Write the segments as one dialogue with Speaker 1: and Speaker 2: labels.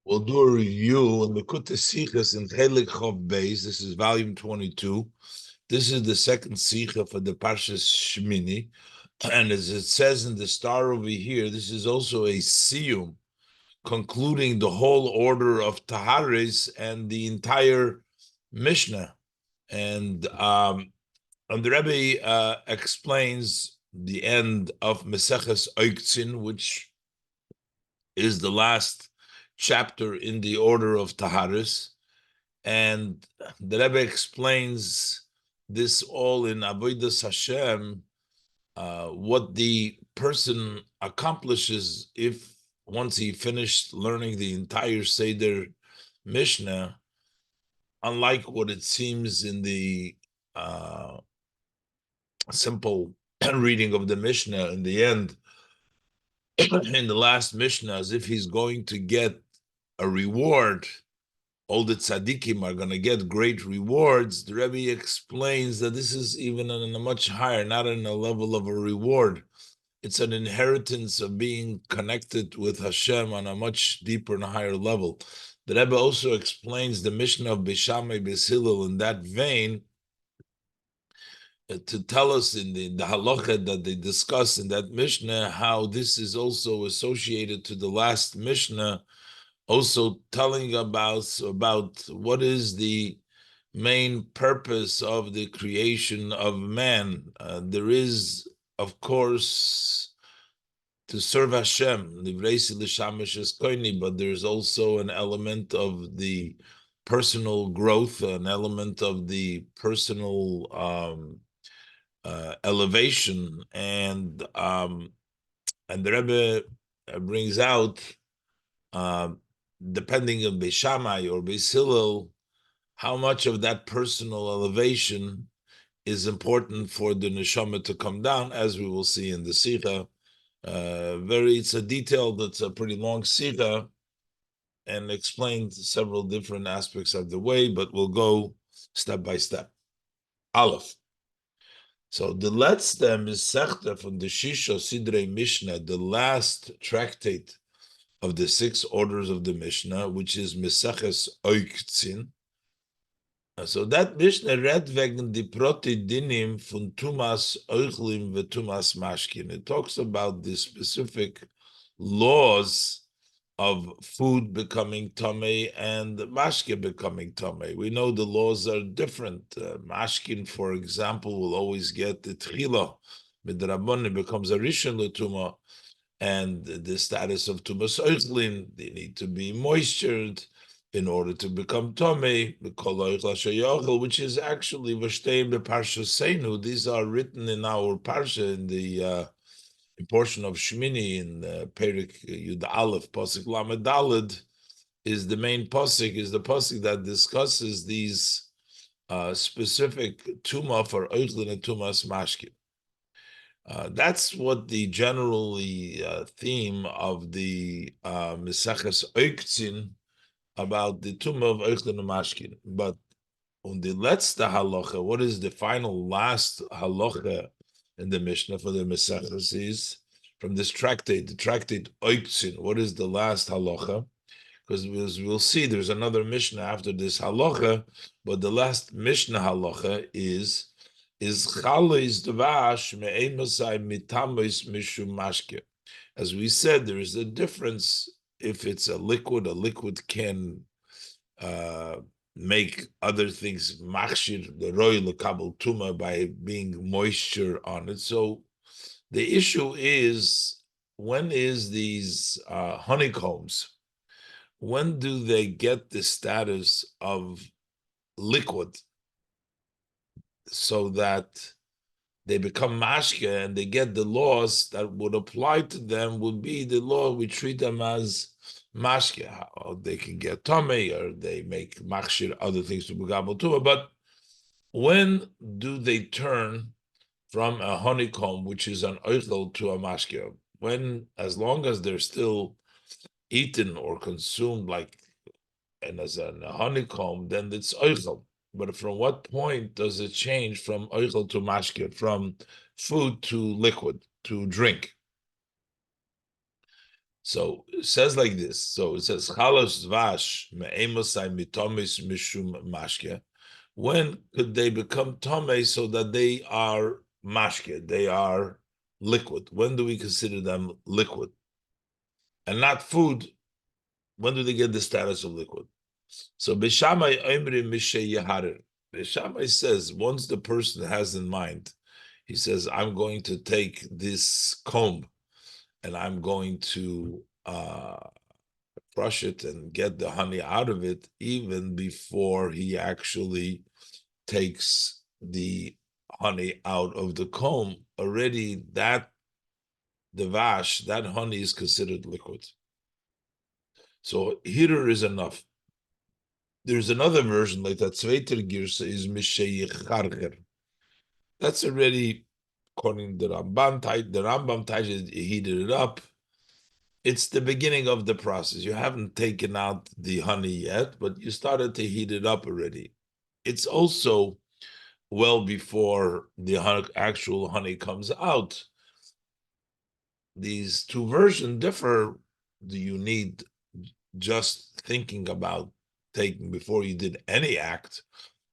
Speaker 1: We'll do a review in the Sichas in Chelek Chov Beis. This is volume 22. This is the second Sicha for the Parshas Shemini. And as it says in the star over here, this is also a siyum, concluding the whole order of Taharis and the entire Mishnah. And the Rebbe explains the end of Meseches Oiktzin, which is the last chapter in the order of Taharis. And the Rebbe explains this all in Avodas Hashem, what the person accomplishes if once he finished learning the entire Seder Mishnah, unlike what it seems in the simple reading of the Mishnah in the end, in the last Mishnah, as if he's going to get a reward. All the tzaddikim are going to get great rewards. The Rebbe explains that this is even on a much higher, not in a level of a reward. It's an inheritance of being connected with Hashem on a much deeper and higher level. The Rebbe also explains the Mishnah of Beishamai Beis Hillel in that vein, to tell us in the halacha that they discuss in that Mishnah how this is also associated to the last Mishnah, also telling about what is the main purpose of the creation of man. There is, of course, to serve Hashem, but there's also an element of the personal growth, an element of the personal elevation, and the Rebbe brings out, depending on Beis Shammai or Beis Hillel, how much of that personal elevation is important for the neshama to come down, as we will see in the Sikha. It's a detail that's a pretty long Sikha and explains several different aspects of the way, but we'll go step by step. Aleph. So the letzte Mesechta from the Shisha Sidrei Mishnah, the last tractate of the 6 orders of the Mishnah, which is Meseches Oiktzin. So that Mishnah read wegen die Proti Dinim von Tumas Oichlim ve Tumas Mashkin. It talks about the specific laws of food becoming tamei and mashke becoming tamei. We know the laws are different. Mashkin, for example, will always get the tchila. Midrabon becomes a rishon l'tuma, and the status of tumas oichlin, they need to be moistured in order to become tamei. Which is actually v'shteim beparsha seinu. These are written in our parsha in the portion of Shemini in Perik Yud Aleph, Pasuk Lamed Daled, is the main pasuk, is the pasuk that discusses these specific tuma for Oichlin and Tumas Mashkin. That's what the generally theme of the Meseches Oiktzin about the tuma of Oichlin and Mashkin. But on the letzte halacha, what is the final last halacha in the Mishnah for the Meseches is from this tractate, the tractate Oiktzin. What is the last halacha? Because we'll see, there's another Mishnah after this halacha, but the last Mishnah halacha is Chalois Dvash Me'emasai Mitamois Mishum Mashke. As we said, there is a difference if it's a liquid can make other things machshir the roy lekabel tuma by being moisture on it. So the issue is, when is these honeycombs? When do they get the status of liquid so that they become mashke and they get the laws that would apply to them? Would be the law we treat them as mashke, or they can get tummy, or they make machshir other things to begabel tuma. But when do they turn from a honeycomb, which is an oichel, to a mashke? When, as long as they're still eaten or consumed like and as a honeycomb, then it's oichel. But from what point does it change from oichel to mashke, from food to liquid to drink? So it says like this. So it says chalos dvash me'emosai mitomis mishum mashke. When could they become tome so that they are mashke? They are liquid. When do we consider them liquid and not food? When do they get the status of liquid? So Bishamai Oimri Mishe Yeharer. Bishamai says once the person has in mind, he says, I'm going to take this comb and I'm going to crush it and get the honey out of it, even before he actually takes the honey out of the comb. Already that the vash, that honey is considered liquid. So heater is enough. There's another version like that. Zweiter Girsa is Mishayich Charcher. That's already, according to the Rambam, heated it up. It's the beginning of the process. You haven't taken out the honey yet, but you started to heat it up already. It's also well before the actual honey comes out. These two versions differ. Do you need just thinking about taking before you did any act,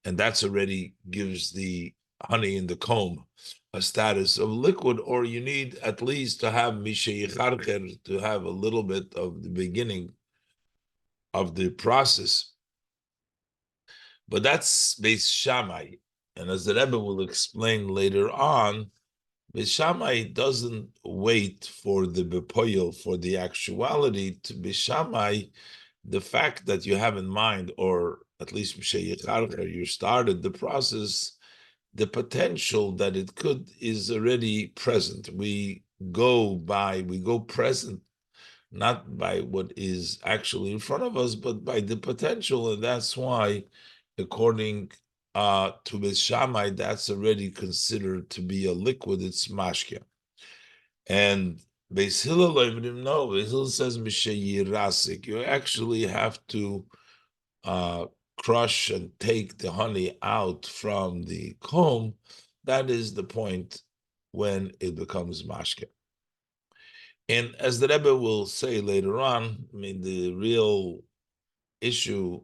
Speaker 1: and that's already gives the honey in the comb a status of liquid, or you need at least to have mishayicharcher, to have a little bit of the beginning of the process. But that's Beis Shammai, and as the Rebbe will explain later on, Beis Shammai doesn't wait for the bepoil, for the actuality. To Beis Shammai, the fact that you have in mind, or at least you started the process, the potential that it could is already present. We go present, not by what is actually in front of us, but by the potential. And that's why, according to Beis Shammai, that's already considered to be a liquid, it's mashke. And Beis Hillel, no, Beis Hillel says, Mishayirasik, you actually have to crush and take the honey out from the comb. That is the point when it becomes mashke. And as the Rebbe will say later on, I mean, the real issue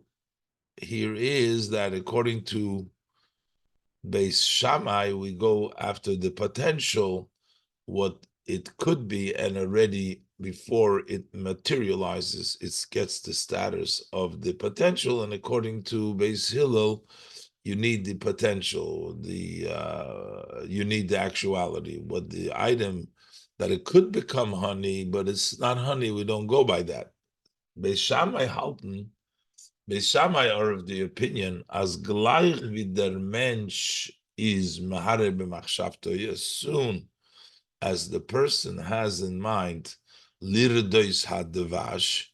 Speaker 1: here is that according to Beis Shammai, we go after the potential, what it could be, and already before it materializes, it gets the status of the potential. And according to Beis Hillel, you need the potential, you need the actuality. What the item that it could become honey, but it's not honey. We don't go by that. Beis Shammai halten. Beis Shammai are of the opinion as gleich wie der Mensch is mahare b'machshavto. As soon as the person has in mind lirdois hadavash,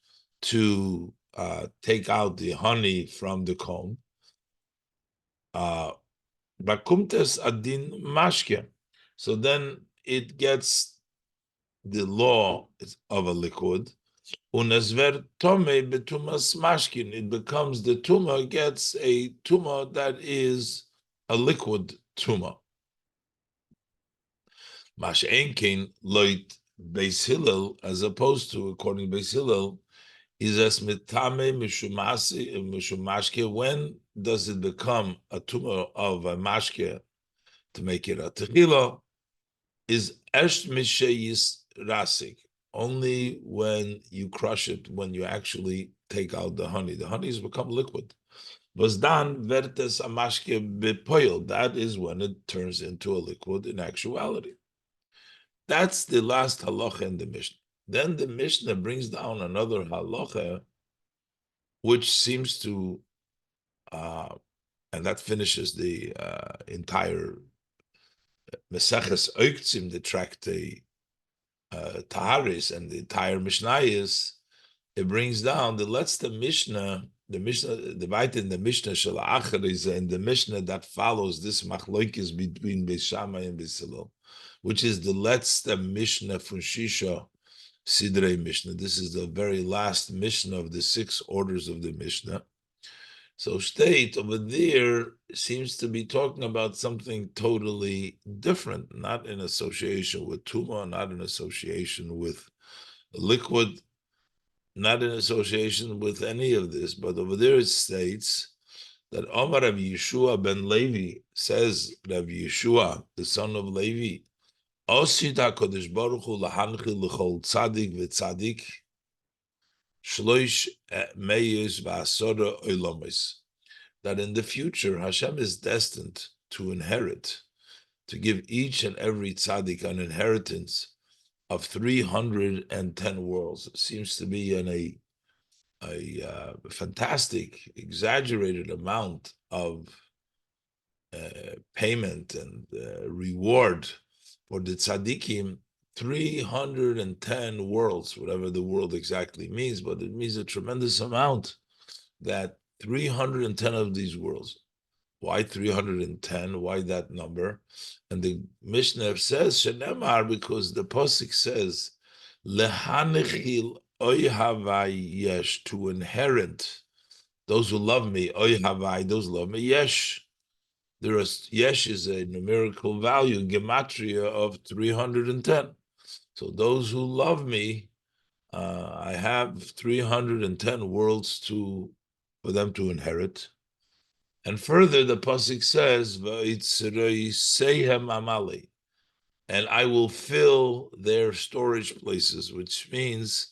Speaker 1: to take out the honey from the comb, bakumtes adin mashke. So then it gets the law of a liquid. Unasver tome betumas mashkin. It becomes the tumor gets a tumor that is a liquid tumor. Mash enkein loit Beis Hillel, as opposed to, according to Beis Hillel, is as mitame mishumashke. When does it become a tumor of a mashke to make it a techila? Is esh mishayis rasik. Only when you crush it, when you actually take out the honey. The honey has become liquid. Was dan vertes amashke bepoil. That is when it turns into a liquid in actuality. That's the last halacha in the Mishnah. Then the Mishnah brings down another halacha, which seems to, and that finishes the entire Meseches Oiktzim, the tractate Taharis, and the entire Mishnayos. It brings down the the Mishnah, divided in the Mishnah Shel Achariz, and the Mishnah that follows this machlokes between Beis Shammai and Beis Hillel, which is the letzte Mishnah from Shisha Sidrei Mishnah. This is the very last Mishnah of the 6 orders of the Mishnah. So state over there seems to be talking about something totally different, not in association with Tuma, not in association with liquid. not in association with any of this, but over there it states that Omar Rabbi Yeshua ben Levi says, Rabbi Yeshua, the son of Levi, Osid HaKadosh Baruch Hu lahanchi l'chol tzadik v'tzadik shloish meyes v'asora oilomis. That in the future, Hashem is destined to inherit, to give each and every tzaddik an inheritance of 310 worlds. It seems to be a fantastic, exaggerated amount of payment and reward for the tzaddikim. 310 worlds, whatever the world exactly means, but it means a tremendous amount. That 310 of these worlds. Why 310? Why that number? And the Mishnah says, Shenemar, because the Pasuk says, Lehanichil oy havai yesh, to inherit. Those who love me, oy havai, those who love me, yesh. There is, yesh is a numerical value, gematria of 310. So those who love me, I have 310 worlds for them to inherit. And further, the pasuk says, amali, and I will fill their storage places, which means,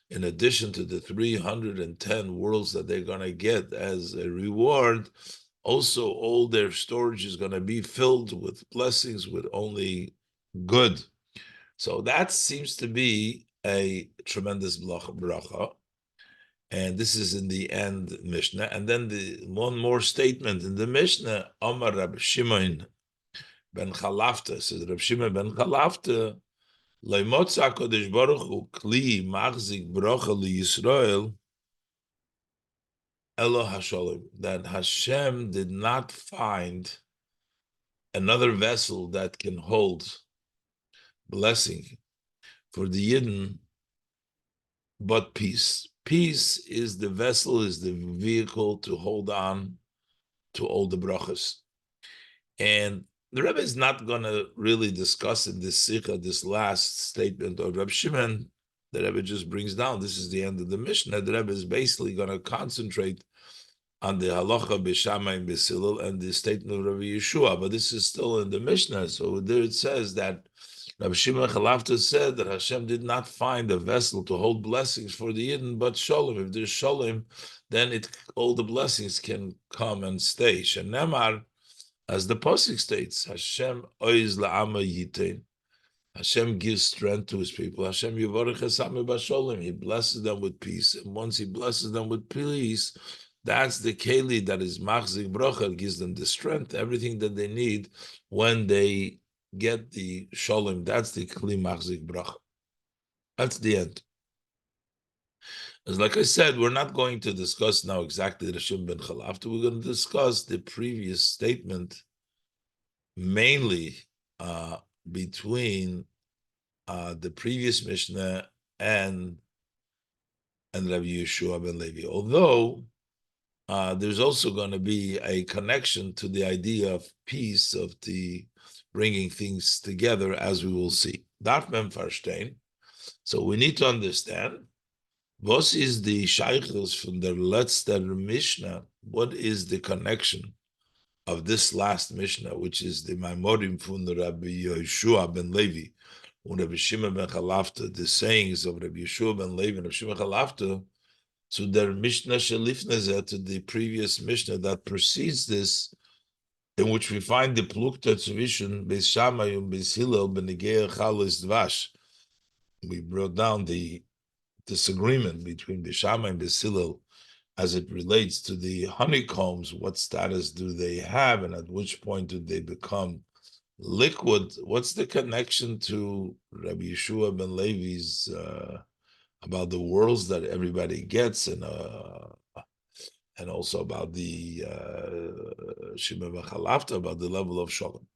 Speaker 1: in addition to the 310 worlds that they're going to get as a reward, also all their storage is going to be filled with blessings, with only good. So that seems to be a tremendous bracha. And this is in the end Mishnah. And then the one more statement in the Mishnah, Omar Rabbi Shimon ben Chalafta, says Rabbi Shimon ben Chalafta, Leimotza Kodesh Baruch Hu Kli Machzik Bracha Li Yisrael Elo Hasholim, that Hashem did not find another vessel that can hold blessing for the Yidden but peace. Peace is the vessel, is the vehicle to hold on to all the brachas. And the Rebbe is not going to really discuss in this sikha, this last statement of Reb Shimon. The Rebbe just brings down, this is the end of the Mishnah. The Rebbe is basically going to concentrate on the halacha b'shamay and b'silul and the statement of Rabbi Yeshua, but this is still in the Mishnah. So there it says that Rabbi Shimon Chalafta said that Hashem did not find a vessel to hold blessings for the Yidden, but Shalom. If there's Shalom, then all the blessings can come and stay. Shenemar, as the pasuk states, Hashem oiz la'ama yitain. Hashem gives strength to his people. Hashem yivarech esame b'shalom. He blesses them with peace, and once he blesses them with peace, that's the keli that is machzik bracha, gives them the strength, everything that they need when they get the shalom. That's the kli machzik bracha. That's the end. As like I said, we're not going to discuss now exactly the Rashim ben Chalafta. We're going to discuss the previous statement, mainly between the previous Mishnah and Rabbi Yeshua ben Levi. Although there's also going to be a connection to the idea of peace, of the bringing things together, as we will see. Darf men verstehen. So we need to understand, was is the Shaykhus from the letzter Mishnah? What is the connection of this last Mishnah, which is the Maimorim from the Rabbi Yeshua ben Levi, and Rabbi Shimon ben Chalafta, the sayings of Rabbi Yeshua ben Levi and Rabbi Shimon ben Chalafta, to their Mishnah Shelifnezeh, to the previous Mishnah that precedes this, in which we find the Plukta Tzvishin Beis Shammai and Beis Hillel Benegei Chalos Dvash. We brought down the disagreement between Beis Shammai and Beis Hillel as it relates to the honeycombs. What status do they have, and at which point do they become liquid? What's the connection to Rabbi Yeshua ben Levi's about the worlds that everybody gets, and also about the Shimon ben Chalafta, about the level of Shalom?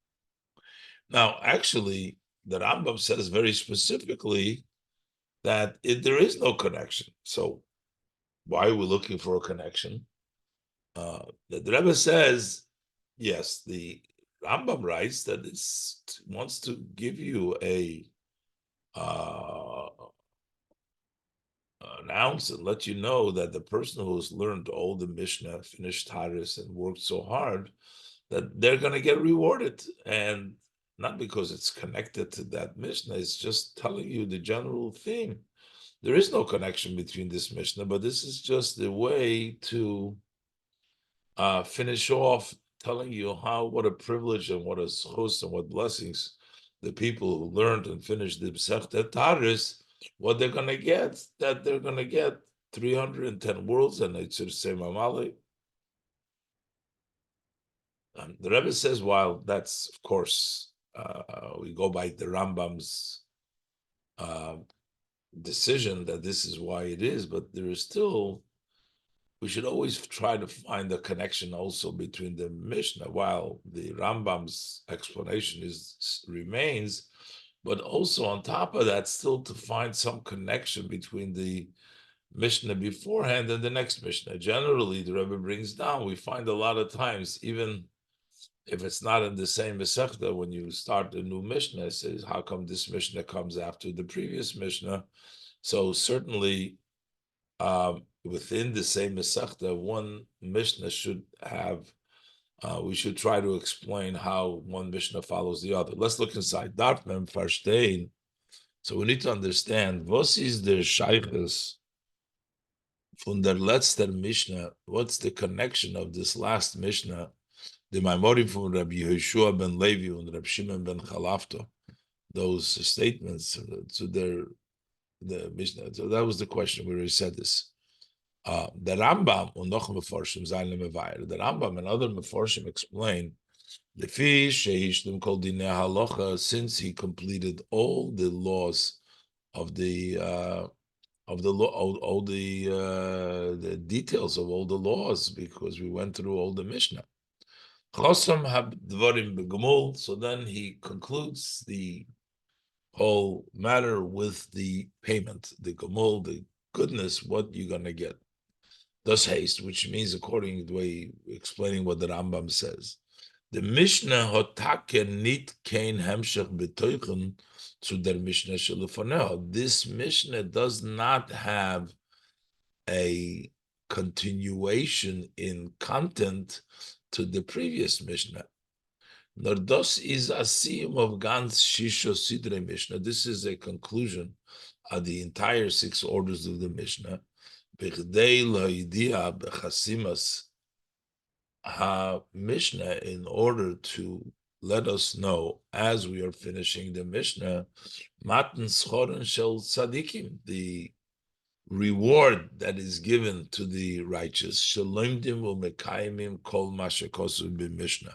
Speaker 1: Now, actually, the Rambam says very specifically that there is no connection. So why are we looking for a connection? The Rebbe says, yes, the Rambam writes that it wants to give you a announce and let you know that the person who's learned all the Mishnah, finished Taris, and worked so hard, that they're going to get rewarded. And not because it's connected to that Mishnah, it's just telling you the general theme. There is no connection between this Mishnah, but this is just the way to finish off telling you what a privilege and what a zchus and what blessings the people who learned and finished the Masechta Taris, what they're going to get, that they're going to get 310 worlds, and it's the same Amali. The Rebbe says, while that's, of course, we go by the Rambam's uh, decision that this is why it is, but there is still, we should always try to find a connection also between the Mishnah, while the Rambam's explanation remains, but also on top of that, still to find some connection between the Mishnah beforehand and the next Mishnah. Generally, the Rebbe brings down, we find a lot of times, even if it's not in the same Masechta, when you start a new Mishnah, it says, how come this Mishnah comes after the previous Mishnah? So certainly, within the same Masechta, one Mishnah should have, we should try to explain how one Mishnah follows the other. Let's look inside. Daf Mem Farstein. So we need to understand, was is der Sheiches von der letzter Mishnah? What's the connection of this last Mishnah? The Maimorim from Rabbi Yehoshua ben Levi and Rabbi Shimon ben Chalafto, those statements to the Mishnah. So that was the question. We already said this. The Rambam and noch Meforshim zayin lemevayer. The Rambam and other Meforshim explain the fish sheishlim kol dinei halacha, since he completed all the laws of the law, all the details of all the laws, because we went through all the Mishnah. Chosam hab dvarim begumul. So then he concludes the whole matter with the payment, the gumul, the goodness, what you're gonna get. Thus haste, which means, according to the way explaining what the Rambam says, the Mishnah hotake nit kein hemshech betoichen to der Mishnah shelefoneo. This Mishnah does not have a continuation in content to the previous Mishnah. Nor das is a siyum of ganz shisho sidre Mishnah. This is a conclusion of the entire 6 orders of the Mishnah. B'chdei lo'idia b'chasimas ha-Mishnah, in order to let us know, as we are finishing the Mishnah, matan schoren shel tzadikim, the reward that is given to the righteous. Shalomdim u'mekayimim kol mashakosu b'Mishnah.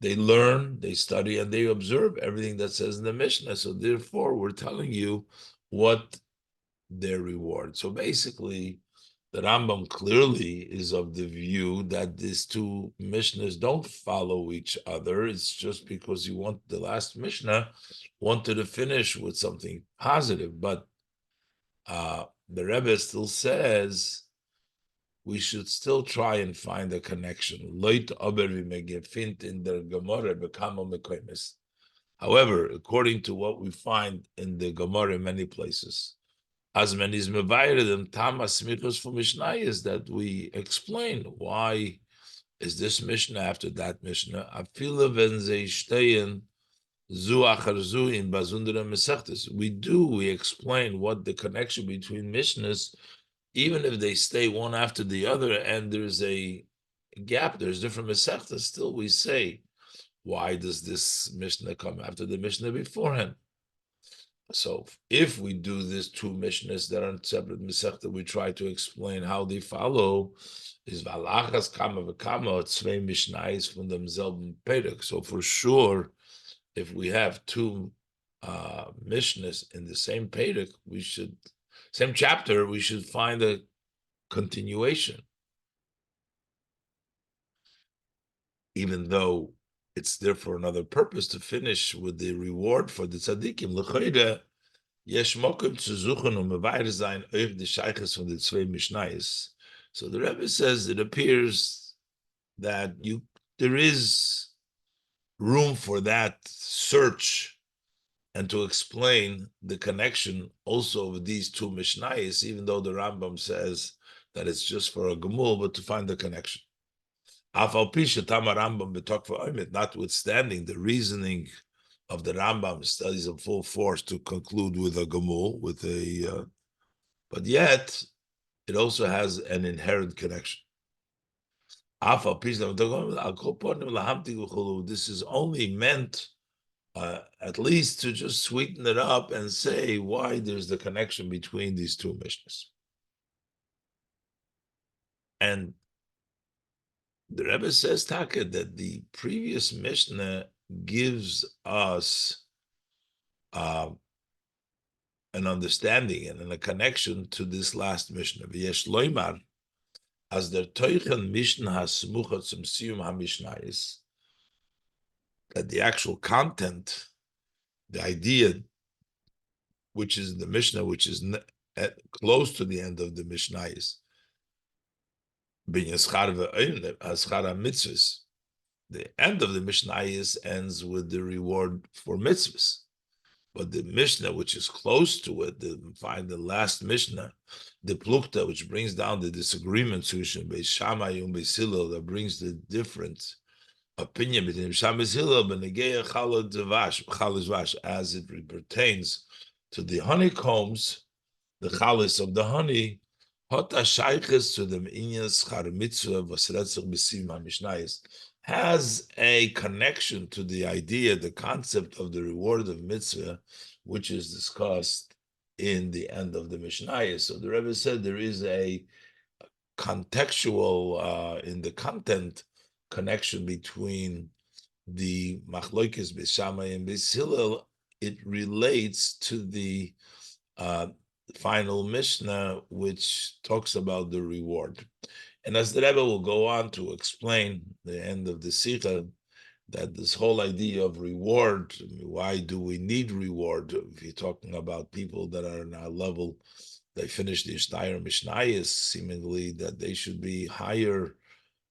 Speaker 1: They learn, they study, and they observe everything that says in the Mishnah. So therefore, we're telling you what their reward. So basically, the Rambam clearly is of the view that these two Mishnahs don't follow each other. It's just because you want the last Mishnah wanted to finish with something positive. But the Rebbe still says we should still try and find a connection. However, according to what we find in the Gemara in many places, as many as mevayirim tamas smichos for Mishnah, is that we explain why is this Mishnah after that Mishnah. Afila ven ze shteyin zu achar zu in bazundra mesechtes. We explain what the connection between Mishnahs, even if they stay one after the other and there's a gap, there's different mesechtes. Still, we say, why does this Mishnah come after the Mishnah beforehand? So if we do these 2 Mishnahs that are separate Masechta, we try to explain how they follow. Is Valachas Kama V'Kama Tzvei Mishnayis from themselves Perek. So for sure, if we have 2 Mishnahs in the same Perek, same chapter, we should find a continuation. Even though it's there for another purpose, to finish with the reward for the tzaddikim. L'chayda, yesh mokum zu suchen mevayer sein euch die sheiches von den 2 Mishnayos. So the Rebbe says it appears that there is room for that search and to explain the connection also of these two Mishnayos, even though the Rambam says that it's just for a Gemul, but to find the connection. Notwithstanding the reasoning of the Rambam studies in full force to conclude with a Gemul, but yet it also has an inherent connection. This is only meant at least to just sweeten it up and say why there's the connection between these two Mishnahs. And the Rebbe says, Taka, that the previous Mishnah gives us an understanding and a connection to this last Mishnah. V'yesh loymar, as der Teuchen Mishnah hasmucha zum Siyum HaMishnayis, that the actual content, the idea, which is the Mishnah, which is close to the end of the Mishnayis, the end of the Mishnayis ends with the reward for mitzvahs. But the Mishnah, which is close to it, find the last Mishnah, the Plukta, which brings down the disagreement between Beis Shammai and Beis Hillel, that brings the different opinion between Shammai and Hillel, Benegeya Chalad Vash, as it pertains to the honeycombs, the chalis of the honey, hota shayches to the inyan schar mitzvah v'sretzach b'sim hamishnayis, has a connection to the idea, the concept of the reward of mitzvah, which is discussed in the end of the Mishnayos. So the Rebbe said there is a contextual, in the content, connection between the machloikes Beis Shammai and Beis Hillel. It relates to the final Mishnah, which talks about the reward. And as the Rebbe will go on to explain the end of the Sikha, that this whole idea of reward, why do we need reward? If you're talking about people that are in our level, they finish the Ishtayr Mishnayos, seemingly that they should be higher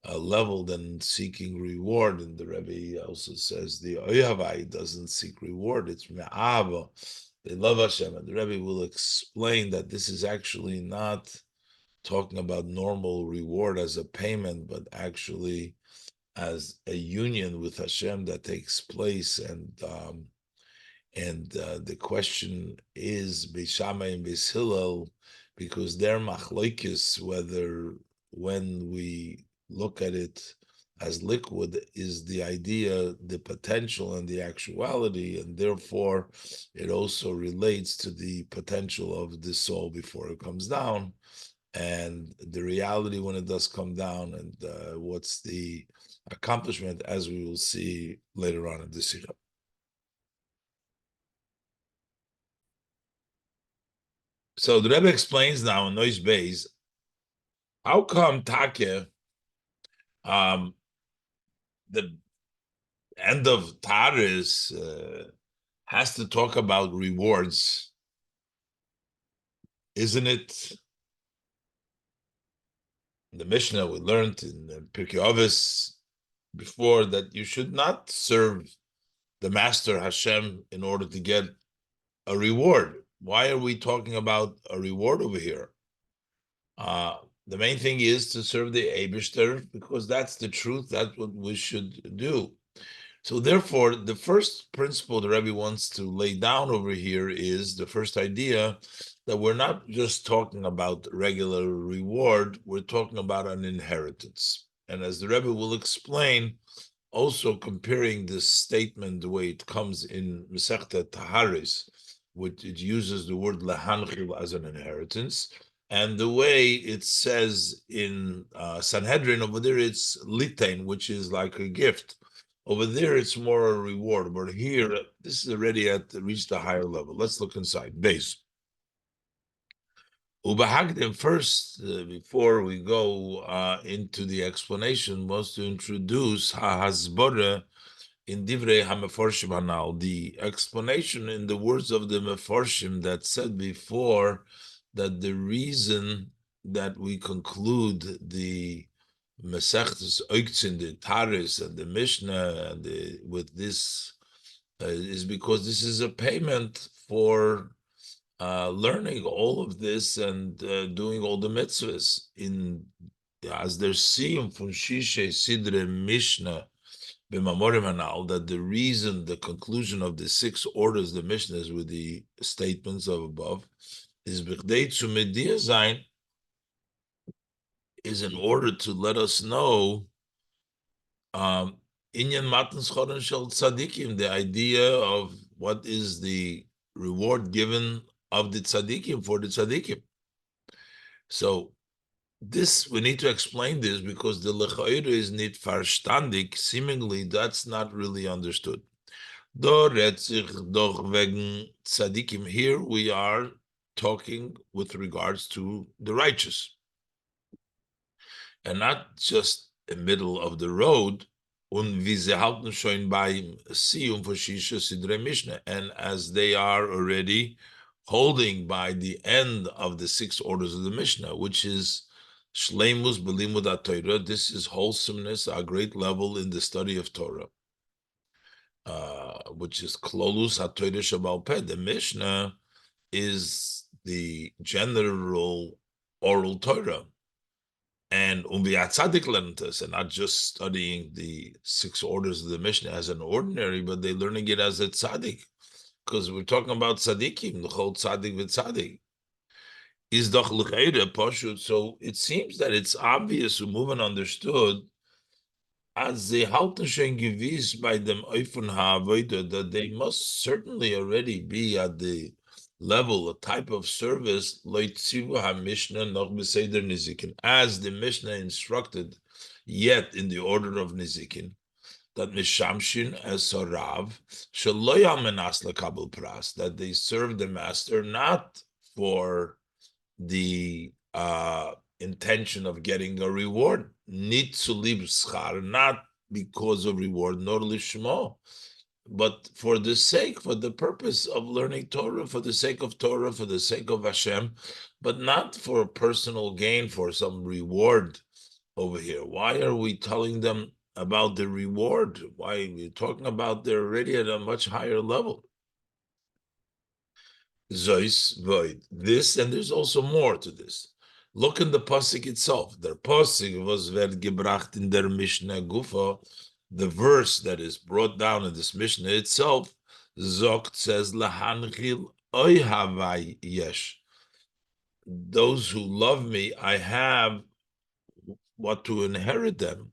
Speaker 1: level than seeking reward. And the Rebbe also says the Oyhavai doesn't seek reward, it's Me'ava. They love Hashem. And the Rebbe will explain that this is actually not talking about normal reward as a payment, but actually as a union with Hashem that takes place. And the question is Beis Shammai and Beis Hillel, because they're machlokes, whether when we look at it as liquid is the idea, the potential and the actuality, and therefore it also relates to the potential of the soul before it comes down, and the reality when it does come down, and what's the accomplishment, as we will see later on in the Sikha. So the Rebbe explains now in Nois Beis, how come Take, the end of Taris has to talk about rewards? Isn't it? In the Mishnah we learned in Pirkei Avos before that you should not serve the master Hashem in order to get a reward. Why are we talking about a reward over here? The main thing is to serve the Eibishter, because that's the truth. That's what we should do. So therefore, the first principle the Rebbe wants to lay down over here is the first idea that we're not just talking about regular reward, we're talking about an inheritance. And as the Rebbe will explain, also comparing this statement the way it comes in Masechta Taharis, which it uses the word lahanchil as an inheritance, and the way it says in Sanhedrin over there, it's litain, which is like a gift. Over there, it's more a reward. But here, this is already reached a higher level. Let's look inside. Base. Ubahagdim first, before we go into the explanation, was to introduce Hahazbora in Divrei HaMeforshim Hanal, the explanation in the words of the Meforshim that said before that the reason that we conclude the Mesechtes Oiktzin, the Taris, and the Mishnah, and with this is because this is a payment for learning all of this and doing all the mitzvahs in as they're seeing from Shishe Sidre Mishnah B'Mamorim Hanal, that the reason the conclusion of the six orders, the Mishnahs with the statements of above, is B'Chdei zu Media Zayin, is in order to let us know Inyan Matan Schoren Shel Tzadikim, the idea of what is the reward given of the tzaddikim for the tzaddikim. So this we need to explain this because the lechaira is not verstandig. Seemingly, that's not really understood. Do redt sich doch wegen tzaddikim. Here we are talking with regards to the righteous, and not just the middle of the road. Und wie sie halten schon beim Siyum for Shisha Sidrei Mishnah, and as they are already holding by the end of the six orders of the Mishnah, which is Shleimus Belimud Torah. This is wholesomeness, a great level in the study of Torah, which is Klolus HaTorah Shabal Peh. The Mishnah is the general oral Torah. And Tzadik learned us, and not just studying the six orders of the Mishnah as an ordinary, but they learning it as a tzaddik, because we're talking about tzaddikim, the whole tzaddik v'tzaddik. Is doch l'cheira pashut. So it seems that it's obvious, moving understood, as they halten schon gewiss by them oifun ha'avodah, that they must certainly already be at the level, a type of service, loitzivu ha-mishnah noch b'seder nizikin, as the Mishnah instructed, yet in the order of nizikin, that mishamshin as sorav shelo menas lekabel pras, that they serve the master not for the intention of getting a reward, nit zu lib schar, not because of reward, nor lishmo, but for the sake, for the purpose of learning Torah, for the sake of Torah, for the sake of Hashem, but not for personal gain, for some reward over here. Why are we telling them about the reward? Why are we talking about they're already at a much higher level? Zois void. This, and there's also more to this. Look in the pasuk itself. Der pasuk was werd gebracht in der Mishnah Gufa. The verse that is brought down in this Mishnah itself, Zokt says, Lahanchil oy havai yesh. Those who love me, I have what to inherit them.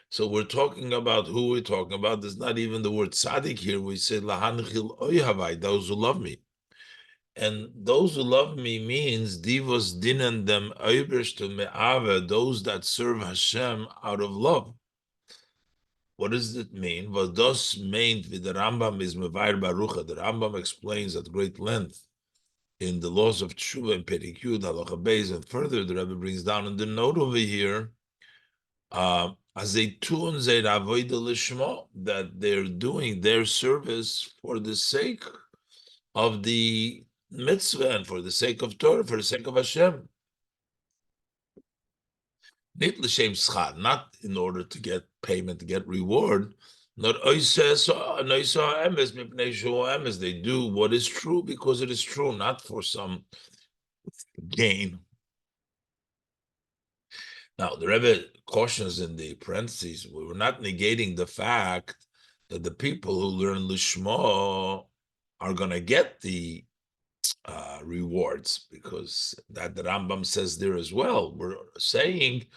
Speaker 1: So we're talking about who we're talking about. There's not even the word tzaddik here. We say Lahanchil oy havai, those who love me. And those who love me means divos dinan them oibershtu me'ave, those that serve Hashem out of love. What does it mean? Vados meint with the Rambam is mevair barucha. The Rambam explains at great length in the laws of Tshuva and Perek Yud Halacha Beis, and further the Rebbe brings down in the note over here, as they tun zeir avoida lishmo, that they're doing their service for the sake of the mitzvah and for the sake of Torah, for the sake of Hashem. Nit l'shem schar, not in order to get payment, to get reward. Not oises emes mipnei shu emes. They do what is true because it is true, not for some gain. Now, the Rebbe cautions in the parentheses, we were not negating the fact that the people who learn Lishma are going to get the rewards, because that the Rambam says there as well. We're saying,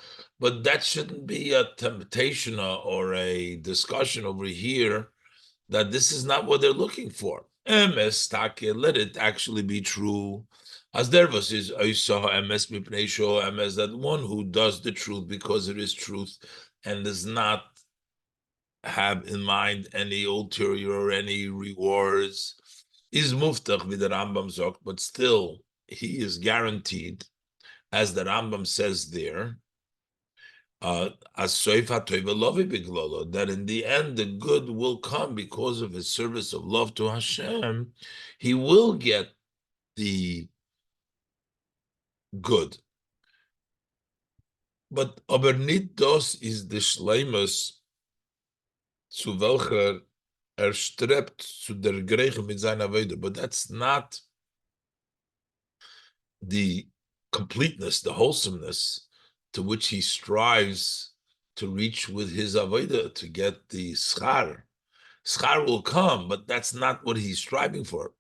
Speaker 1: but that shouldn't be a temptation or a discussion over here that this is not what they're looking for. Emes take, let it actually be true. As there was is emes mipnei sho emes, that one who does the truth because it is truth and does not have in mind any ulterior or any rewards, is muftach with the Rambam zok, but still he is guaranteed, as the Rambam says there, as soif hatoiva lovi biglolo, that in the end the good will come because of his service of love to Hashem. He will get the good. But aber nit das is the shleimus zu welcher strebt zu der Grieche mit seiner Weide, but that's not the completeness, the wholesomeness to which he strives to reach with his avodah, to get the schar. Schar will come, but that's not what he's striving for.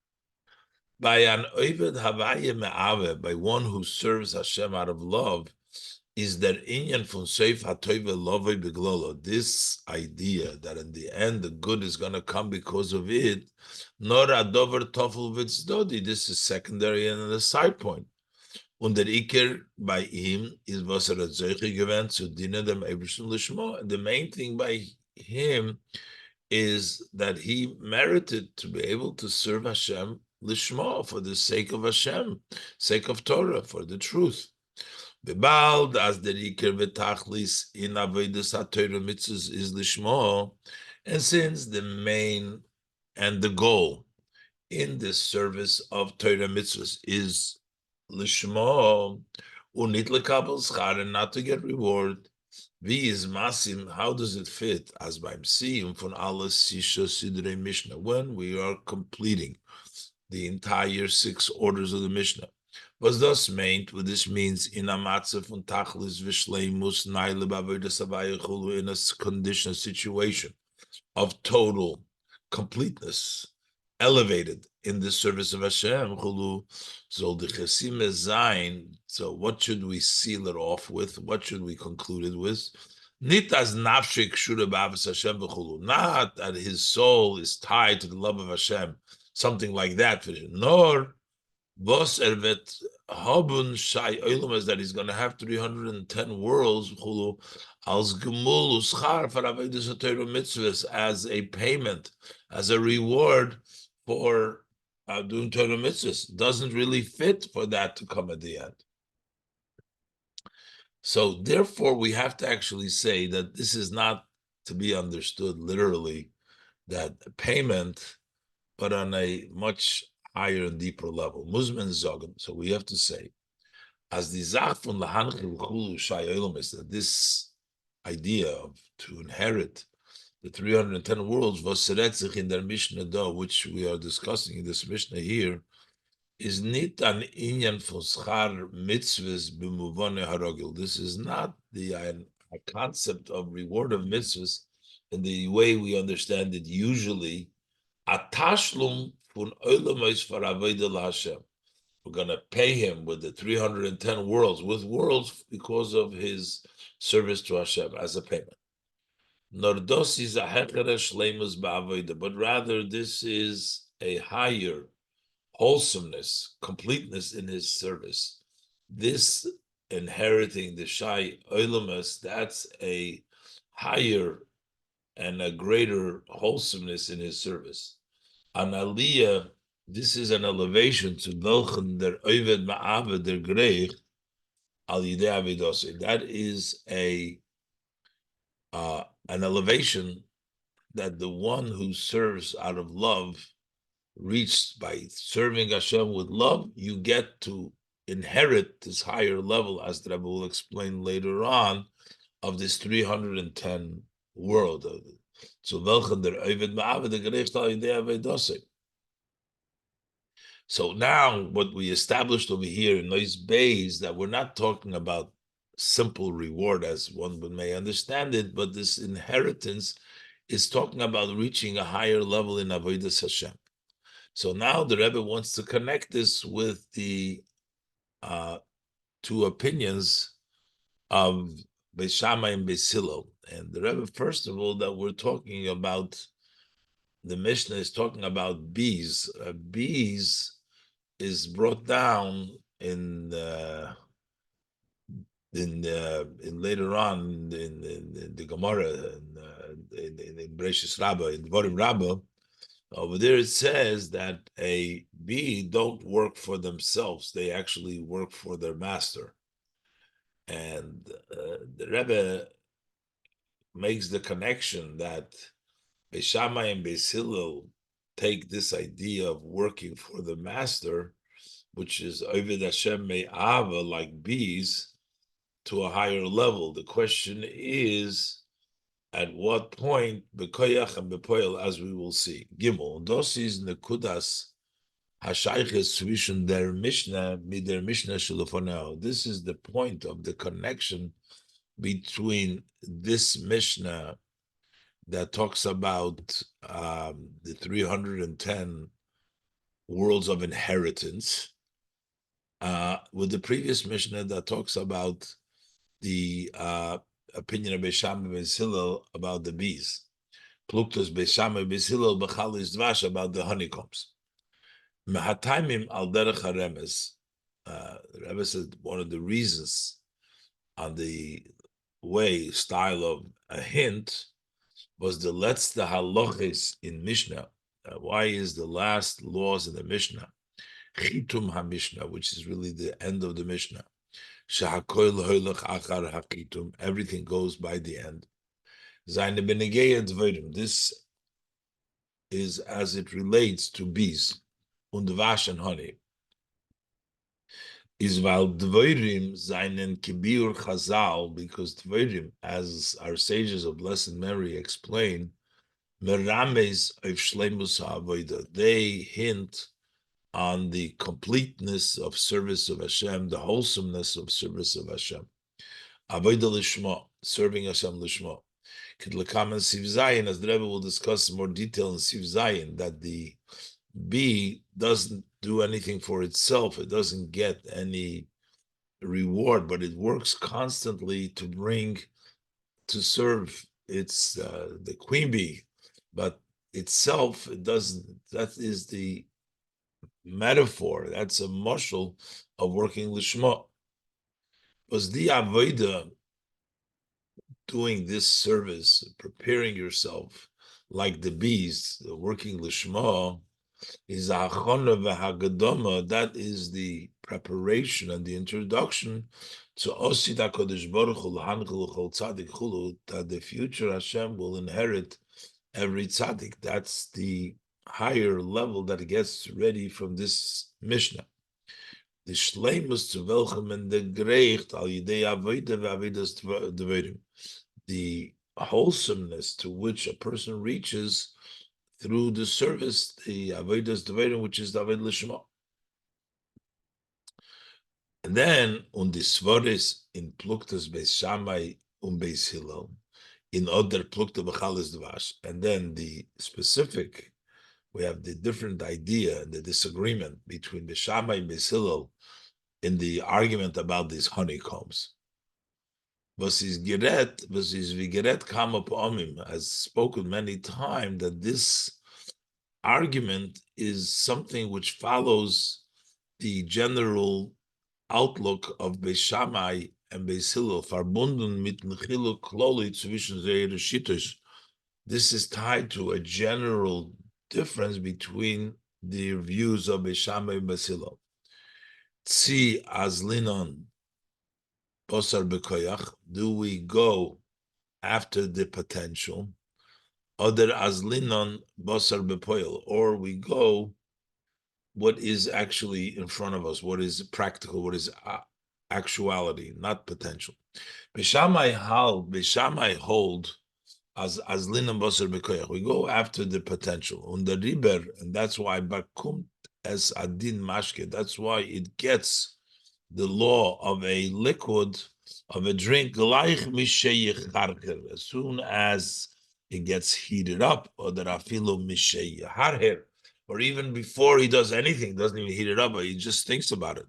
Speaker 1: By an oived havaya me'ave, by one who serves Hashem out of love, is der inyan von seif hatoive lovei beglolo. This idea that in the end the good is going to come because of it, nor adover tofel vitzdodi. This is secondary and a side point. Und der Iker by him is was hat solche gewähnt zu dienen dem Ebersten Lishma. The main thing by him is that he merited to be able to serve Hashem Lishma, for the sake of Hashem, sake of Torah, for the truth. Bebald as the Iker v'tachlis in avodas haTorah mitzvahs is Lishma, and since the main and the goal in this service of Torah mitzvahs is Lishma, unit lekabel schar, and not to get reward. Wie is masim? How does it fit? As beim Siyum von alles Sisha Sidrei Mishnah, when we are completing the entire 6 orders of the Mishnah. Was thus meant? What this means in a matzah von tachlis v'shleimus naile b'avodas havaya chulu, in a condition, situation of total completeness, elevated in the service of Hashem. Chulu zol dechesim zayin. So, what should we seal it off with? What should we conclude it with? Nit as nafshik shura b'avas Hashem v'chulu. Not that his soul is tied to the love of Hashem, something like that. Nor vos ervet habun shai olam, is that he's going to have 310 worlds chulu als gemul uschar for avodas haTorah mitzvahs, as a payment, as a reward for doing Torah mitzvahs. Doesn't really fit for that to come at the end. So therefore, we have to actually say that this is not to be understood literally, that payment, but on a much higher and deeper level. Muzman zogen. So we have to say, as the zach von lahanchil chulu shai olam, is that this idea of to inherit the 310 worlds was seretzich in their Mishnah do, which we are discussing in this Mishnah here, is nit an inyan for schar mitzvahs b'muvane harogil. This is not a concept of reward of mitzvahs in the way we understand it usually. A tashlum fun olamais for avodah l'Hashem. We're going to pay him with the 310 worlds, with worlds because of his service to Hashem as a payment. Nordos is a hecheresh leimus ba'avodah, but rather this is a higher wholesomeness, completeness in his service. This inheriting the Shai Oilamas, that's a higher and a greater wholesomeness in his service. An aliyah, this is an elevation to Velchen der Oived Ma'aved der Greich al Yidei Avidose. That is an elevation that the one who serves out of love reached by serving Hashem with love. You get to inherit this higher level, as the Rebbe will explain later on, of this 310 world. So now what we established over here in those bays, that we're not talking about simple reward as one may understand it, but this inheritance is talking about reaching a higher level in Avodas Hashem. So now the Rebbe wants to connect this with the 2 opinions of Beis Shammai and Beis Hillel. And the Rebbe, first of all, that we're talking about, the Mishnah is talking about bees. Bees is brought down in later on in the Gemara, in Bereshis Rabbah, in Dvarim Rabbah. Over there it says that a bee don't work for themselves; they actually work for their master. And the Rebbe makes the connection that Beis Shammai and Beis Hillel take this idea of working for the master, which is Oved Hashem Me'ava, like bees, to a higher level. The question is, At what point, bekoyach and bepoil, as we will see. Gimel, das ist nekudas hashayches zwischen der Mishnah mit der Mishnah shelefoneo. This is the point of the connection between this Mishnah that talks about the 310 worlds of inheritance with the previous Mishnah that talks about the opinion of Beisham and Hillel about the bees. Pluktus Beisham and Hillel Bechalis Dvash about the honeycombs. Mehataimim al derech haremes. The Rebbe said one of the reasons on the style of a hint was the letzte halachis in Mishnah. Why is the last laws in the Mishnah? Chitum HaMishnah, which is really the end of the Mishnah. Shahakoil hoylach achar hachitum. Everything goes by the end. Zayne benegeya dvorim. This is as it relates to bees, und vash and honey. Is weil dvorim zaynen kibir chazal, because dvorim, as our sages of blessed memory explain, merames of shleimus ha'avodah. They hint on the completeness of service of Hashem, the wholesomeness of service of Hashem. Avodah lishma, serving Hashem lishma. Kidlekam and Siv Zayin, as the Rebbe will discuss more detail in Siv Zayin, that the bee doesn't do anything for itself. It doesn't get any reward, but it works constantly to serve its the queen bee, but itself it doesn't. That is the metaphor. That's a mashal of working lishma. Was the avodah doing this service, preparing yourself like the bees, working lishma, is achona v'hagadama. That is the preparation and the introduction to osid HaKadosh Baruch Hu l'hanchel l'chol tzadik chulu, that the future Hashem will inherit every tzaddik. That's the higher level that gets ready from this Mishnah. The shleimus to welchem and the greicht al yidei avodah v'avidas dverim. The wholesomeness to which a person reaches through the service, the avodas dverim, which is the avodah lishma. And then on the svaris in pluktas beis Shammai beis Hillel, in other plukta b'chalas dvash, and then the specific, we have the different idea and the disagreement between beis Shammai and beis Hillel in the argument about these honeycombs. Was is vigeret kama pa'amim, has spoken many times that this argument is something which follows the general outlook of Beis Shammai and Beis Hillel, verbunden mit Nechiluk Kloli zwischen ihre Shittos. This is tied to a general difference between the views of Beis Shammai and Beis Hillel. Tzi azlinon Bosar bekoyach, do we go after the potential? Other azlinon bosar bepoil, or we go what is actually in front of us, what is practical, what is actuality, not potential. Beishamai hold as linon bosar bekoyach. We go after the potential. Und der riber, and that's why bakumt es adin mashke. That's why it gets the law of a liquid, of a drink, as soon as it gets heated up, or or even before he does anything, doesn't even heat it up, but he just thinks about it.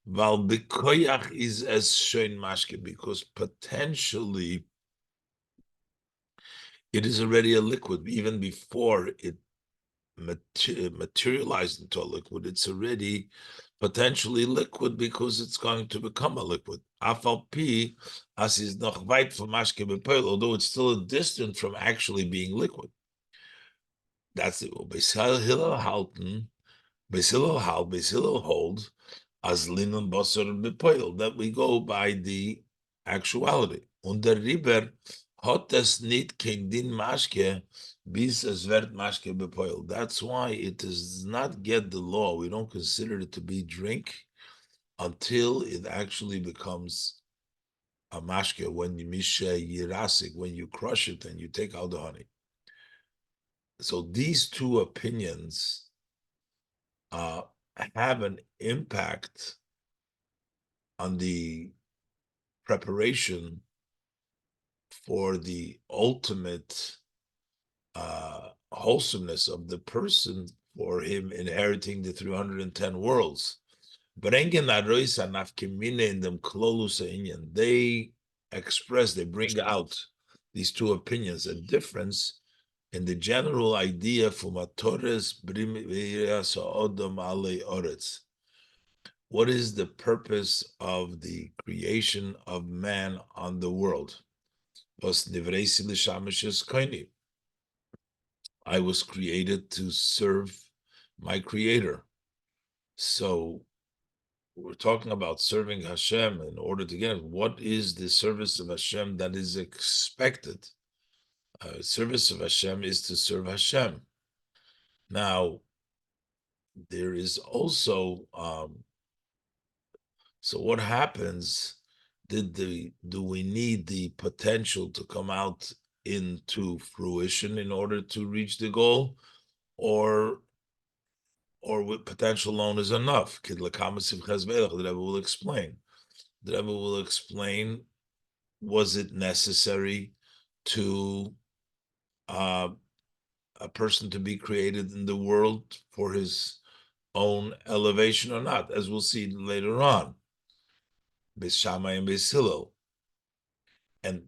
Speaker 1: Val is as shein mashke, because potentially it is already a liquid, even before it materialized into a liquid. It's already potentially liquid because it's going to become a liquid. Afal as is noch weit from mashke bepoil, although it's still distant from actually being liquid. That's it. Beis Hillel hold as linon basar bepoil, that we go by the actuality. Und der Riber hat es nicht kein din mashke bis es wird mashke bepoil. That's why it does not get the law. We don't consider it to be drink until it actually becomes a mashke, when you mishe yirasik, when you crush it and you take out the honey. So these two opinions have an impact on the preparation for the ultimate wholesomeness of the person for him inheriting the 310 worlds. Brengen arois anafkemine in them klolus inyan. They express, they bring out these two opinions, a difference in the general idea from a Torres brimirias odom ale oretz. What is the purpose of the creation of man on the world? Was nivreisi l'shamishes koini. I was created to serve my creator. So we're talking about serving Hashem in order to get it. What is the service of Hashem that is expected? Service of Hashem is to serve Hashem. Now, there is also, so what happens? Do we need the potential to come out into fruition in order to reach the goal, or with potential alone is enough? The Rebbe will explain. The Rebbe will explain, was it necessary to a person to be created in the world for his own elevation or not, as we'll see later on. Beis Shammai and Beis Hillel. And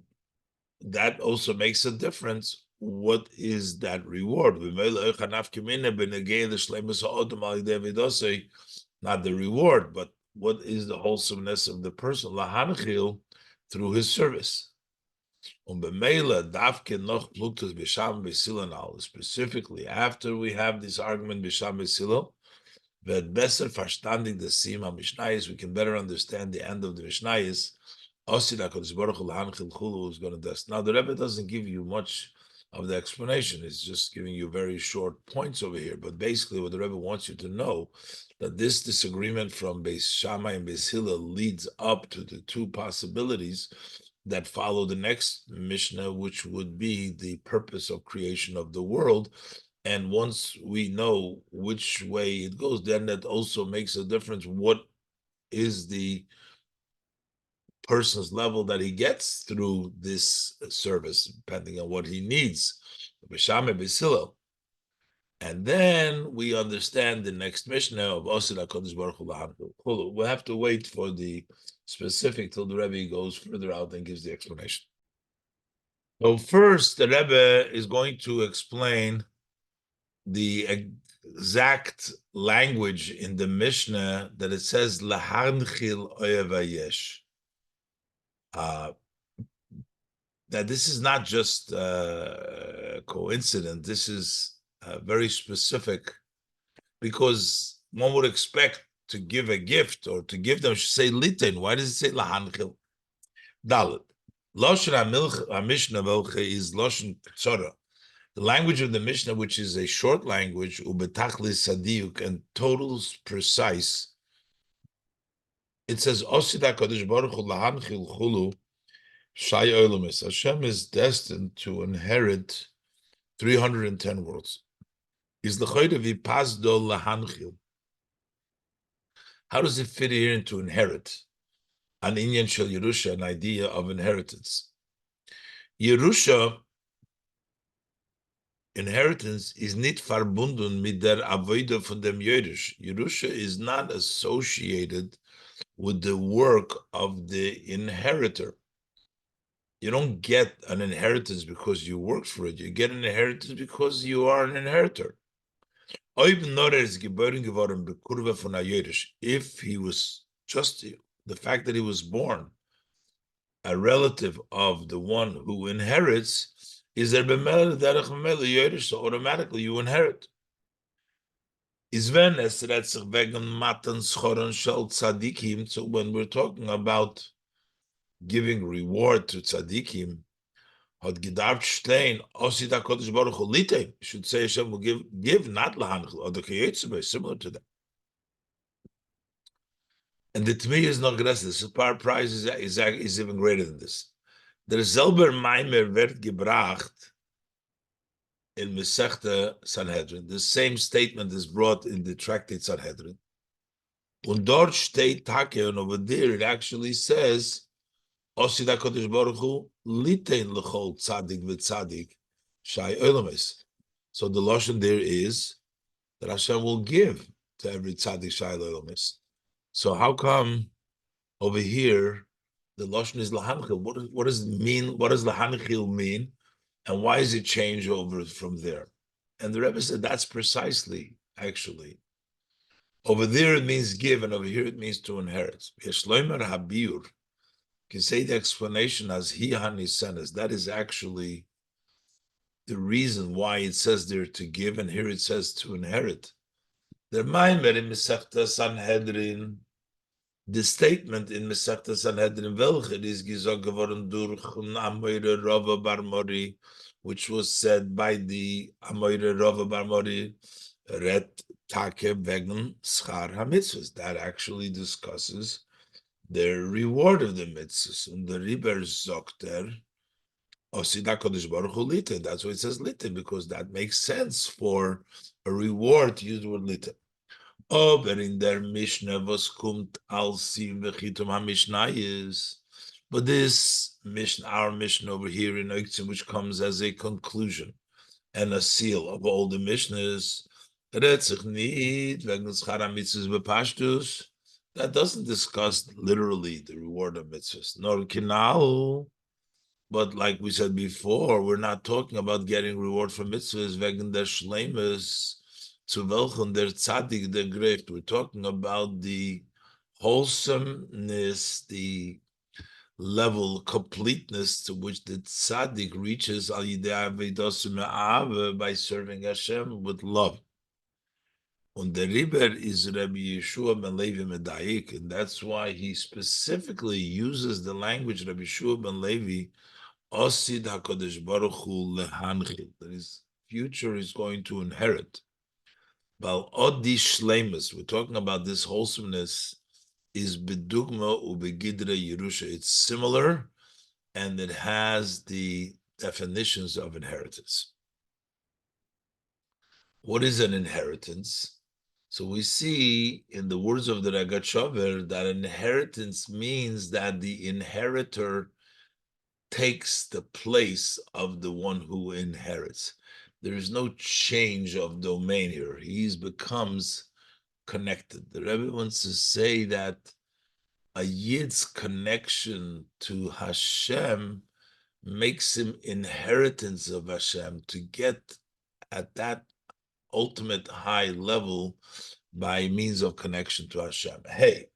Speaker 1: that also makes a difference. What is that reward? Not the reward, but what is the wholesomeness of the person? Lahanchil, through his service. Specifically, after we have this argument, Bisham Beis that better verstanding the Sima Mishnayis, we can better understand the end of the Mishnayis. Who's going to do this? Now, the Rebbe doesn't give you much of the explanation. It's just giving you very short points over here. But basically, what the Rebbe wants you to know, that this disagreement from Beis Shammai and Beis Hillel leads up to the two possibilities that follow the next Mishnah, which would be the purpose of creation of the world. And once we know which way it goes, then that also makes a difference. What is the person's level that he gets through this service, depending on what he needs? And then we understand the next Mishnah of Osir HaKadosh Baruch Hu. We'll have to wait for the specific till the Rebbe goes further out and gives the explanation. So first, the Rebbe is going to explain the exact language in the Mishnah that it says lahanchil oyevayesh. That this is not just a coincidence. This is very specific, because one would expect to give a gift or to give them should say litin. Why does it say lahanchil? Dalet. Loshen Mishnah is loshen tzora. The language of the Mishnah, which is a short language, ubetachlis sadiuk, and total precise, it says, Osida Kadosh Baruch Hu lahanchil chulu shay olamis. Hashem is destined to inherit 310 worlds. Is l'chayda vipazdo lahanchil. How does it fit here into inherit? An inyan shel Yerusha, an idea of inheritance. Yerusha, inheritance, is nit verbunden mit der Avoide von dem Jörisch. Yerusha is not associated with the work of the inheritor. You don't get an inheritance because you worked for it. You get an inheritance because you are an inheritor. If he was just the fact that he was born a relative of the one who inherits, is there so automatically you inherit. So when we're talking about giving reward to tzaddikim, should say Hashem will give not lahanchil or the kiyetzuba, similar to that. And the Tmi is not greater. The super prize is even greater than this. Der selber Maimer wird gebracht in Mesechta Sanhedrin. The same statement is brought in the tractate Sanhedrin. Und dort steht Take, and over there it actually says, Osida Kodesh Baruch Hu, litein lechol tzadik v'tzadik shai olamis. So the Lashon there is that Hashem will give to every tzaddik shai olamis. So how come over here the Lashon is lahanchil? What does it mean? What does lahanchil mean? And why is it change over from there? And the Rebbe said that's precisely, actually. Over there it means give, and over here it means to inherit. Yeshloimer habiur. Can say the explanation as he hanisenes. That is actually the reason why it says there to give, and here it says to inherit. The Maimer in Mesechta Sanhedrin, the statement in Mesechta Sanhedrin, welche is gesagt geworden durch Amoire Rava Bar Mori, which was said by the Amoire Rava Bar Mori, Ret Take wegen Schar HaMitzvahs. That actually discusses the reward of the mitzvahs. And the Riber Zokter, Osida Kodesh Baruch Hu Lite. That's why it says Lite, because that makes sense for a reward to use the word Lite. Aber in der Mishnah, was kommt als Sim Vechitum HaMishnah is, but this Mishnah, our Mishnah over here in Oiktzim, which comes as a conclusion and a seal of all the Mishnahs, Retzich nit wegen Schar HaMitzvahs bepashtus. That doesn't discuss literally the reward of mitzvahs, nor kinal. But like we said before, we're not talking about getting reward for mitzvahs wegen der Shleimus zu welchen der Tzaddik der Greift. We're talking about the wholesomeness, the level completeness to which the Tzaddik reaches al yidei avodas me'ahava by serving Hashem with love. And the Riber is Rabbi Yeshua ben Levi Medayik, and that's why he specifically uses the language Rabbi Yeshua ben Levi, Osid HaKadosh Baruch Hu lehanchil, that his future is going to inherit. But Odi Shleimus, we're talking about this wholesomeness, is Bedugma Ubegidre Yerusha. It's similar, and it has the definitions of inheritance. What is an inheritance? So we see in the words of the Ragachover that inheritance means that the inheritor takes the place of the one who inherits. There is no change of domain here. He becomes connected. The Rebbe wants to say that a Yid's connection to Hashem makes him inheritance of Hashem to get at that ultimate high level by means of connection to Hashem. Hey,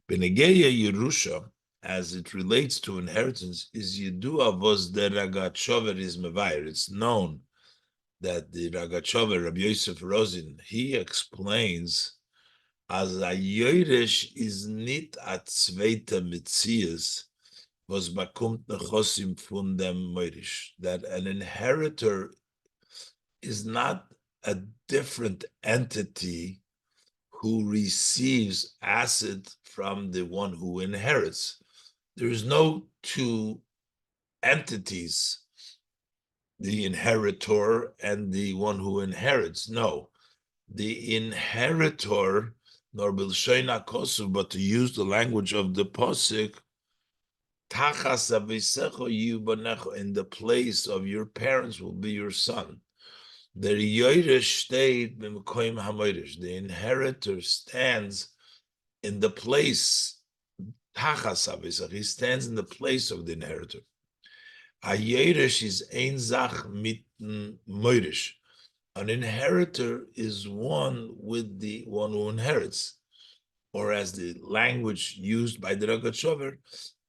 Speaker 1: Benegeya Yerusha, as it relates to inheritance, is Yidua vos der Ragachover is Mevayer. It's known that the Ragachover, Rabbi Yosef Rosin, he explains as a Yoresh is nit a zweite Metzias, was bakumt nechosim von dem Moirish, that an inheritor is not a different entity who receives asset from the one who inherits. There is no two entities, the inheritor and the one who inherits. No, the inheritor, nor bilsheina kosu, but to use the language of the posik, tachas avisecho yubanecho, in the place of your parents will be your son. The inheritor stands in the place, he stands in the place of the inheritor. A yeresh is ein zach mitten moirish. An inheritor is one with the one who inherits, or as the language used by the Ragachover,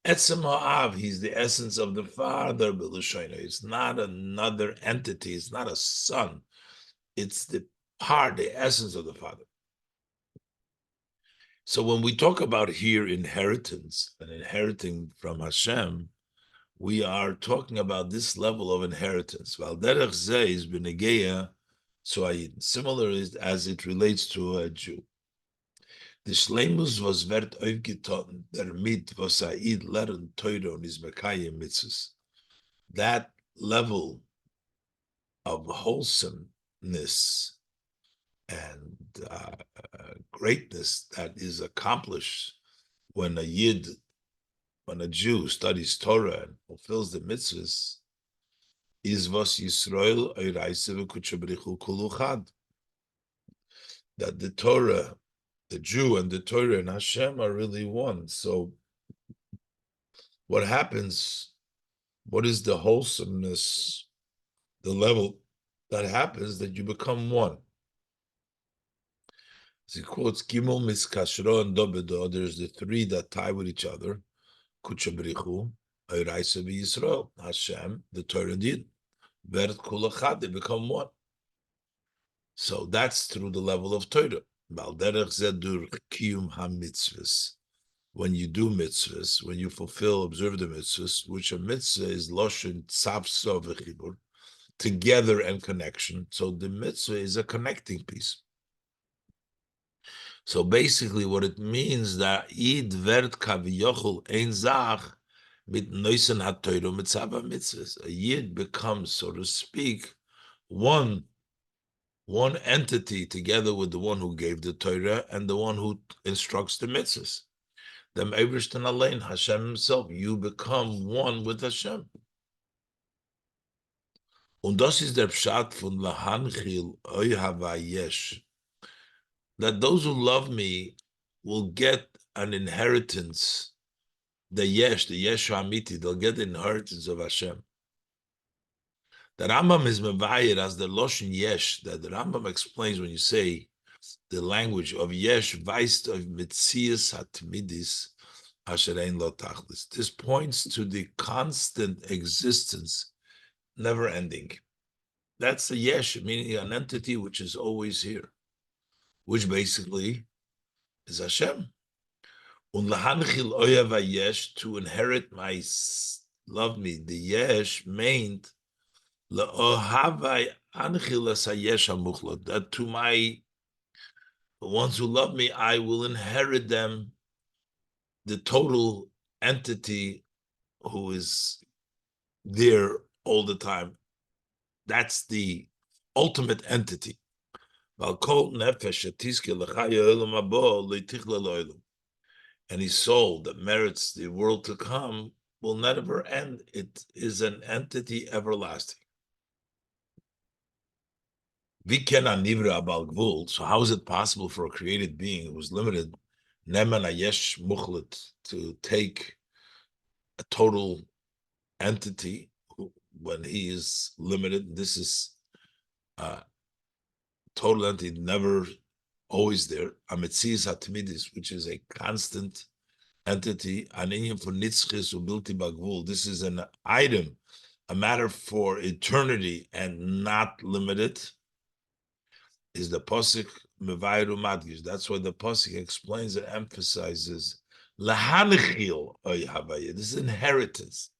Speaker 1: etzem ha'av, he's the essence of the father, it's not another entity, it's not a son, it's the part, the essence of the father. So when we talk about here inheritance and inheriting from Hashem, we are talking about this level of inheritance. Valderech zeh is benegeya, so similar as it relates to a Jew. The Shleimus was wird aufgetan, damit was Aid lernen Teure und is Mekayim mitzvahs. That level of wholesomeness and greatness that is accomplished when a Yid, when a Jew studies Torah and fulfills the mitzvahs, is was Yisrael Eiraise v'Kutshabrichu Kuluchad. That the Torah, the Jew and the Torah and Hashem are really one. So what happens, what is the wholesomeness, the level that happens that you become one? As he quotes, Gimel Miskashro and Dobedo, there's the three that tie with each other, Kutshabrichu, Eiraise v'Yisrael, Hashem, the Torah and Yid. Vert Kulachad, they become one. So that's through the level of Torah. Balderech Zedur Kiyum HaMitzvahs. When you do mitzvahs, when you fulfill, observe the mitzvahs, which a mitzvah is Loshen Tzavso V'Chibur, together and connection. So the mitzvah is a connecting piece. So basically what it means that Id Vert Kaviyochel Ein Zach mit Neusen HaTorah Mitzvah Mitzvahs. A Yid becomes, so to speak, one entity together with the one who gave the Torah and the one who instructs the mitzvahs. The Eibishter Allein, Hashem himself, you become one with Hashem. Und das ist der Pshat von Lahanchil Oy Hava Yesh. That those who love me will get an inheritance, the Yesh Hamiti, they'll get the inheritance of Hashem. The Rambam is Mevayir as the Loshen Yesh, that the Rambam explains when you say the language of Yesh, Weist of Mitzias Hatmidis, Asher Ein Lo Tachlis. This points to the constant existence, never ending. That's the Yesh, meaning an entity which is always here, which basically is Hashem. Und lahanchil oya vayesh, to inherit my love me, the Yesh meant la'ohavai anchil as hayesh hamuchlot, that to my the ones who love me, I will inherit them, the total entity who is there all the time. That's the ultimate entity. And his soul that merits the world to come will never end. It is an entity everlasting. So how is it possible for a created being who is limited to take a total entity when he is limited? This is total entity, never always there. Ametzias Hatmidis, which is a constant entity. This is an item, a matter for eternity and not limited. Is the Pasuk Mevayru Madgish. That's why the Pasuk explains and emphasizes Lahanchil Oy Havaya. This is inheritance.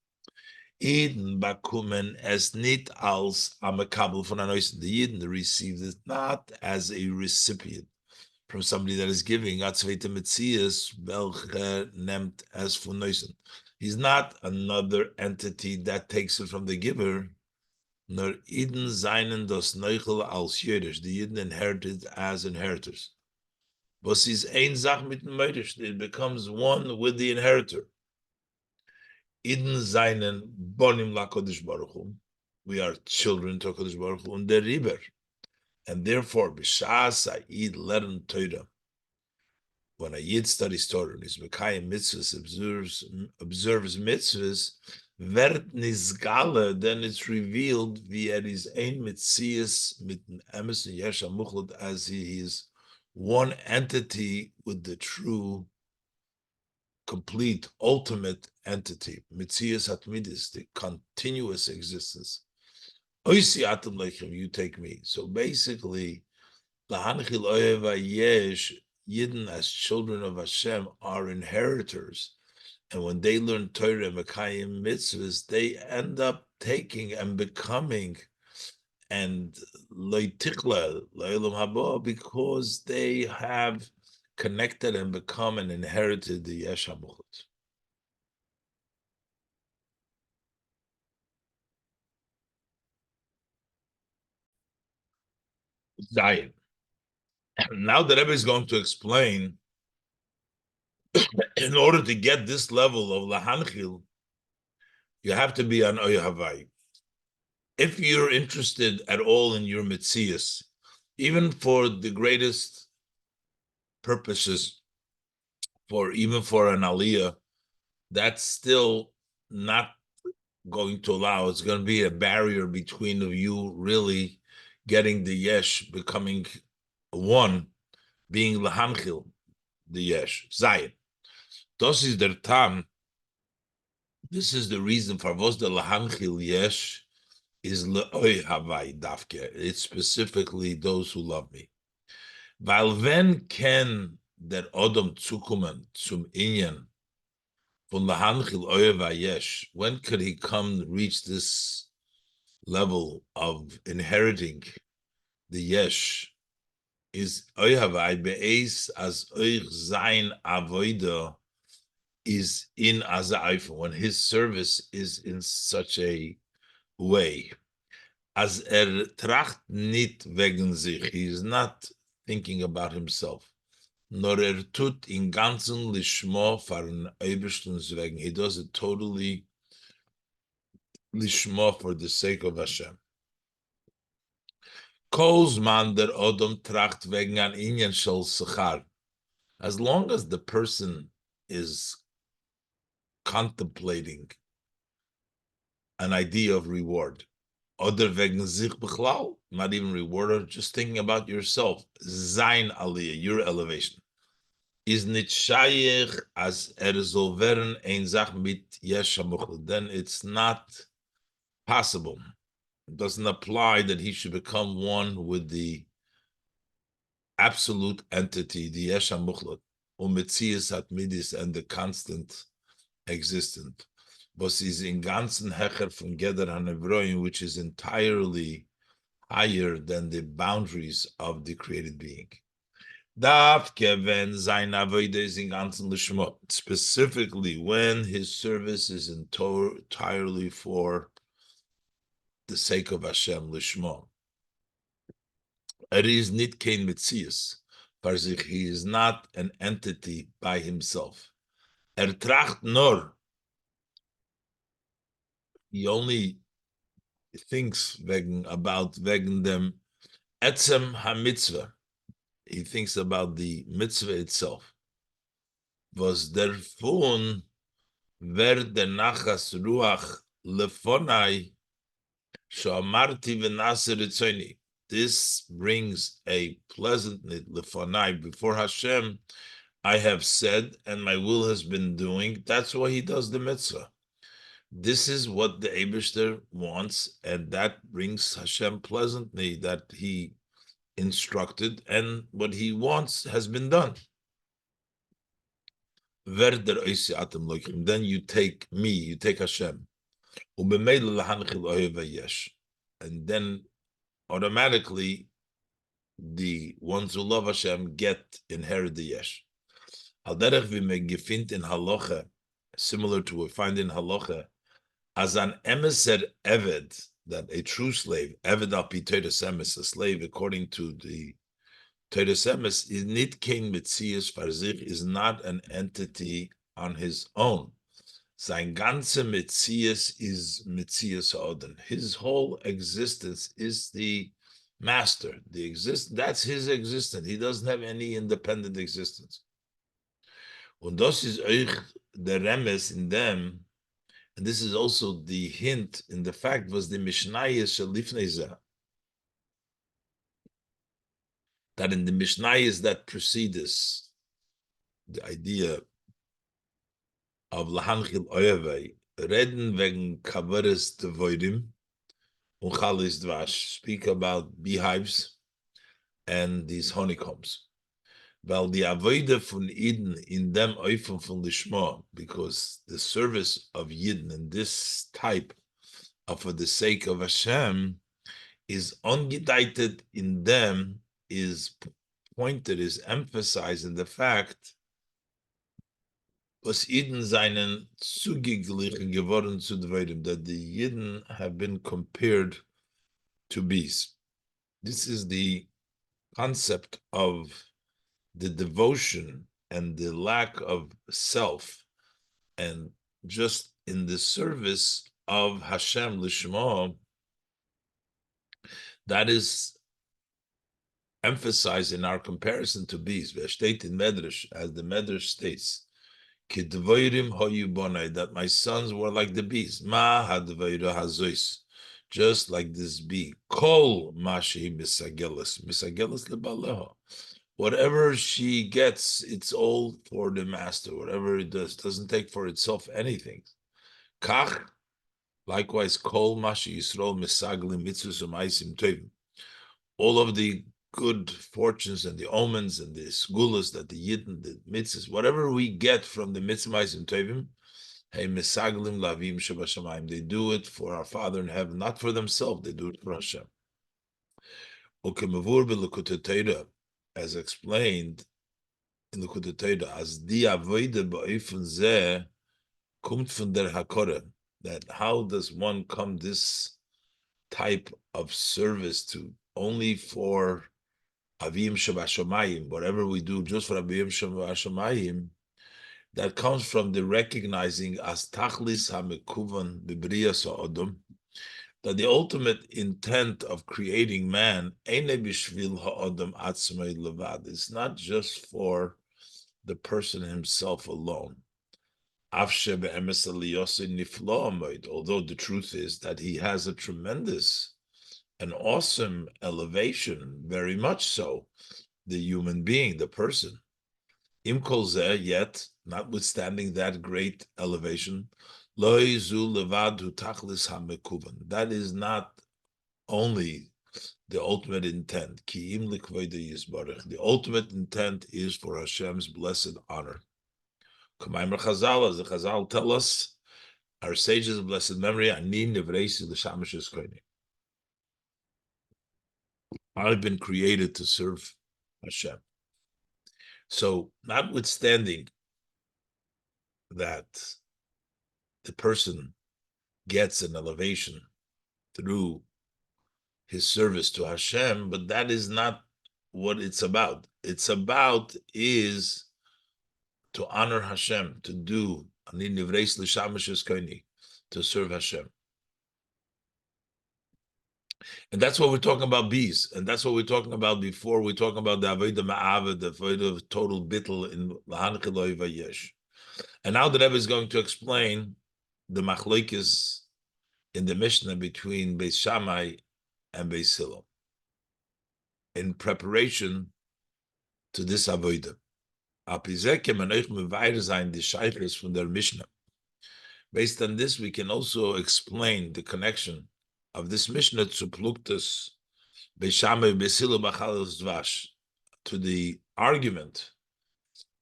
Speaker 1: Eden bakumen as nit als amakabel von anois. The Eden received it not as a recipient from somebody that is giving. Atzveite Metzias welche nemt as von neusen. He's not another entity that takes it from the giver. Nor Eden seinen das Neuchel als Jörisch. The Eden inherited as inheritors. Was is ein Sach mit dem Mörisch. It becomes one with the inheritor. Eden seinen Bonim la Kodesh Baruch Hu. We are children to Kodesh Baruch Hu and the Riber. And therefore, B'shas Ha'id Leren Torah. When a Yid studies Torah and is Mekayim mitzvahs, observes mitzvahs, Vert Nizgale, then it's revealed via his ein Mitzias mit Emes and Yesh HaMuchlot, as he is one entity with the true, complete, ultimate entity. Mitzias Hatmidis, the continuous existence. Oisi Atam Lechem, you take me. So basically, Lahanchil Oeva Yesh, Yidden as children of Hashem are inheritors. And when they learn Torah and Mekayim mitzvahs, they end up taking and becoming and loitikla lo'ilam haba, because they have connected and become and inherited the Yesh HaMuchlet. Zion. Now the Rebbe is going to explain, in order to get this level of Lahanchil, you have to be an Oy Havai. If you're interested at all in your Metzias, even for the greatest purposes, even for an Aliyah, that's still not going to allow. It's going to be a barrier between of you really getting the Yesh, becoming one, being Lahanchil, the Yesh, Zion. Das is der Tam. This is the reason for was the Lahanchil Yesh is Le'oy Havai Dafke. It's specifically those who love me. Weil wenn ken der Odom zukommen zum Inyan von Lahanchil Oy Vayesh, when could he come reach this level of inheriting the Yesh? Is Oy Havai be'ez as Oy Zayin Avoida is in as when his service is in such a way. As tracht nit wegen sich, he is not thinking about himself. Nor tut in ganzen lishmo faren Eibeshtens wegen. He does it totally lishmo for the sake of Hashem. Kol's man der Odom tracht wegen an inyan shel sechar. As long as the person is contemplating an idea of reward, oder wegen sich bechlal, not even reward, just thinking about yourself, sein aliyah, your elevation, is nit shayich as soll werden ein Sach mit Yesh HaMuchlet, then it's not possible. It doesn't apply that he should become one with the absolute entity, the Yesh HaMuchlet, Metzias Hatmidis, and the constant existent. But is in ganzen Hecher from Geder HaNevroim, which is entirely higher than the boundaries of the created being. Specifically when his service is entirely for the sake of Hashem Lishmo. Is nit kein Metzias. He is not an entity by himself. Tracht nor. He only thinks about them etzem ha-mitzvah. He thinks about the mitzvah itself. Was der Fun ver der nachas ruach lefonai shamarti v'naser ritzoni. This brings a pleasantness lefonai before Hashem. I have said, and my will has been doing. That's why he does the mitzvah. This is what the Eibishter wants, and that brings Hashem pleasantly that he instructed, and what he wants has been done. Then you take me, you take Hashem, and then automatically the ones who love Hashem inherit the yesh. In halacha, similar to what we find in halacha, as an emeser eved, that a true slave, eved al pi Teres emes, a slave according to the Teres emes, is nit kein metzias farzich, is not an entity on his own. Sein ganze metzias is metzias odin. His whole existence is the master. That's his existence. He doesn't have any independent existence. Und das ist euch der Remes in them. And this is also the hint in the fact was the Mishnayos Shalifnei, that in the Mishnayos that precede this, the idea of Lahanchil Oyevei, reden wegen Kavares Devoidim, und Chalis Dvash, speak about beehives and these honeycombs. Weil die Avoide von Eden in dem Eufen von Lishma, because the service of Yidden in this type of for the sake of Hashem is ungedeitet in them, is pointed, is emphasized in the fact, was Eden seinen zugeglichen geworden zu Dvorim, that the Yidden have been compared to bees. This is the concept of the devotion and the lack of self, and just in the service of Hashem Lishma, that is emphasized in our comparison to bees. State in Medrash, as the Medrash states, that my sons were like the bees. Ma hadvayra hazois, just like this bee. Kol mashi misagelis lebaleho. Whatever she gets, it's all for the master. Whatever it doesn't take for itself anything. Kach, likewise, kol mashi yisrael misaglim mitzvus u'maisim tovim. All of the good fortunes and the omens and the segulas that the yidden, the mitzvahs, whatever we get from the mitzvahs and tovim, hey misaglim lavim shabashamayim, they do it for our Father in heaven, not for themselves. They do it for Hashem. Ukemavur b'Likutei Torah, as explained in Likutei Torah, as di avodah ba'ifun zeh kumt von der hakora, that how does one come this type of service to only for Avim Shabashamayim, whatever we do just for Avim Shabashamayim, that comes from the recognizing as Tachlis HaMekuvan Bibriya Sa'odom, that the ultimate intent of creating man, Eine Bishvil Ha'odom Atzmei Levad, is not just for the person himself alone. Although the truth is that he has a tremendous, an awesome elevation, very much so, the human being, the person. Im kol zeh, yet, notwithstanding that great elevation, lo yizu levadu tachlis hamekuvan. That is not only the ultimate intent. Ki im likveda yizbarech. The ultimate intent is for Hashem's blessed honor. K'maimer Chazal, as the Chazal tell us, our sages of blessed memory, ani nevreisi l'shamash eskoini. I've been created to serve Hashem. So, notwithstanding that the person gets an elevation through his service to Hashem, but that is not what it's about. It's about is to honor Hashem, to do to serve Hashem. And that's what we're talking about, bees. And that's what we're talking about before. We're talking about the Avodah Ma'avad, the Avodah of total bittul in Lahan Chiloi Vayesh. And now the Rebbe is going to explain the machlokes in the Mishnah between Beis Shammai and Beis Hillel in preparation to this Avodah. Based on this, we can also explain the connection of this Mishnah to Pluktas Beis Shammai Beis Hillel B'chalas Dvash, to the argument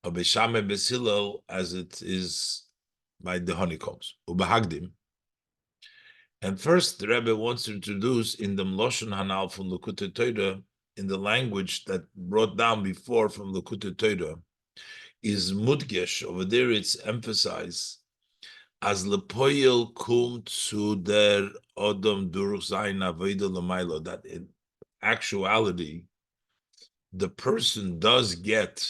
Speaker 1: of Beis Shammai Beis Hillel as it is by the honeycombs. Ubahagdim. And first, the Rebbe wants to introduce in the Mloshon Hanal from Likutei Torah, in the language that brought down before from Likutei Torah, is mudgesh. Over there, it's emphasized as lepoyel kum zu der odom durch sein avodah l'maylo, that in actuality, the person does get,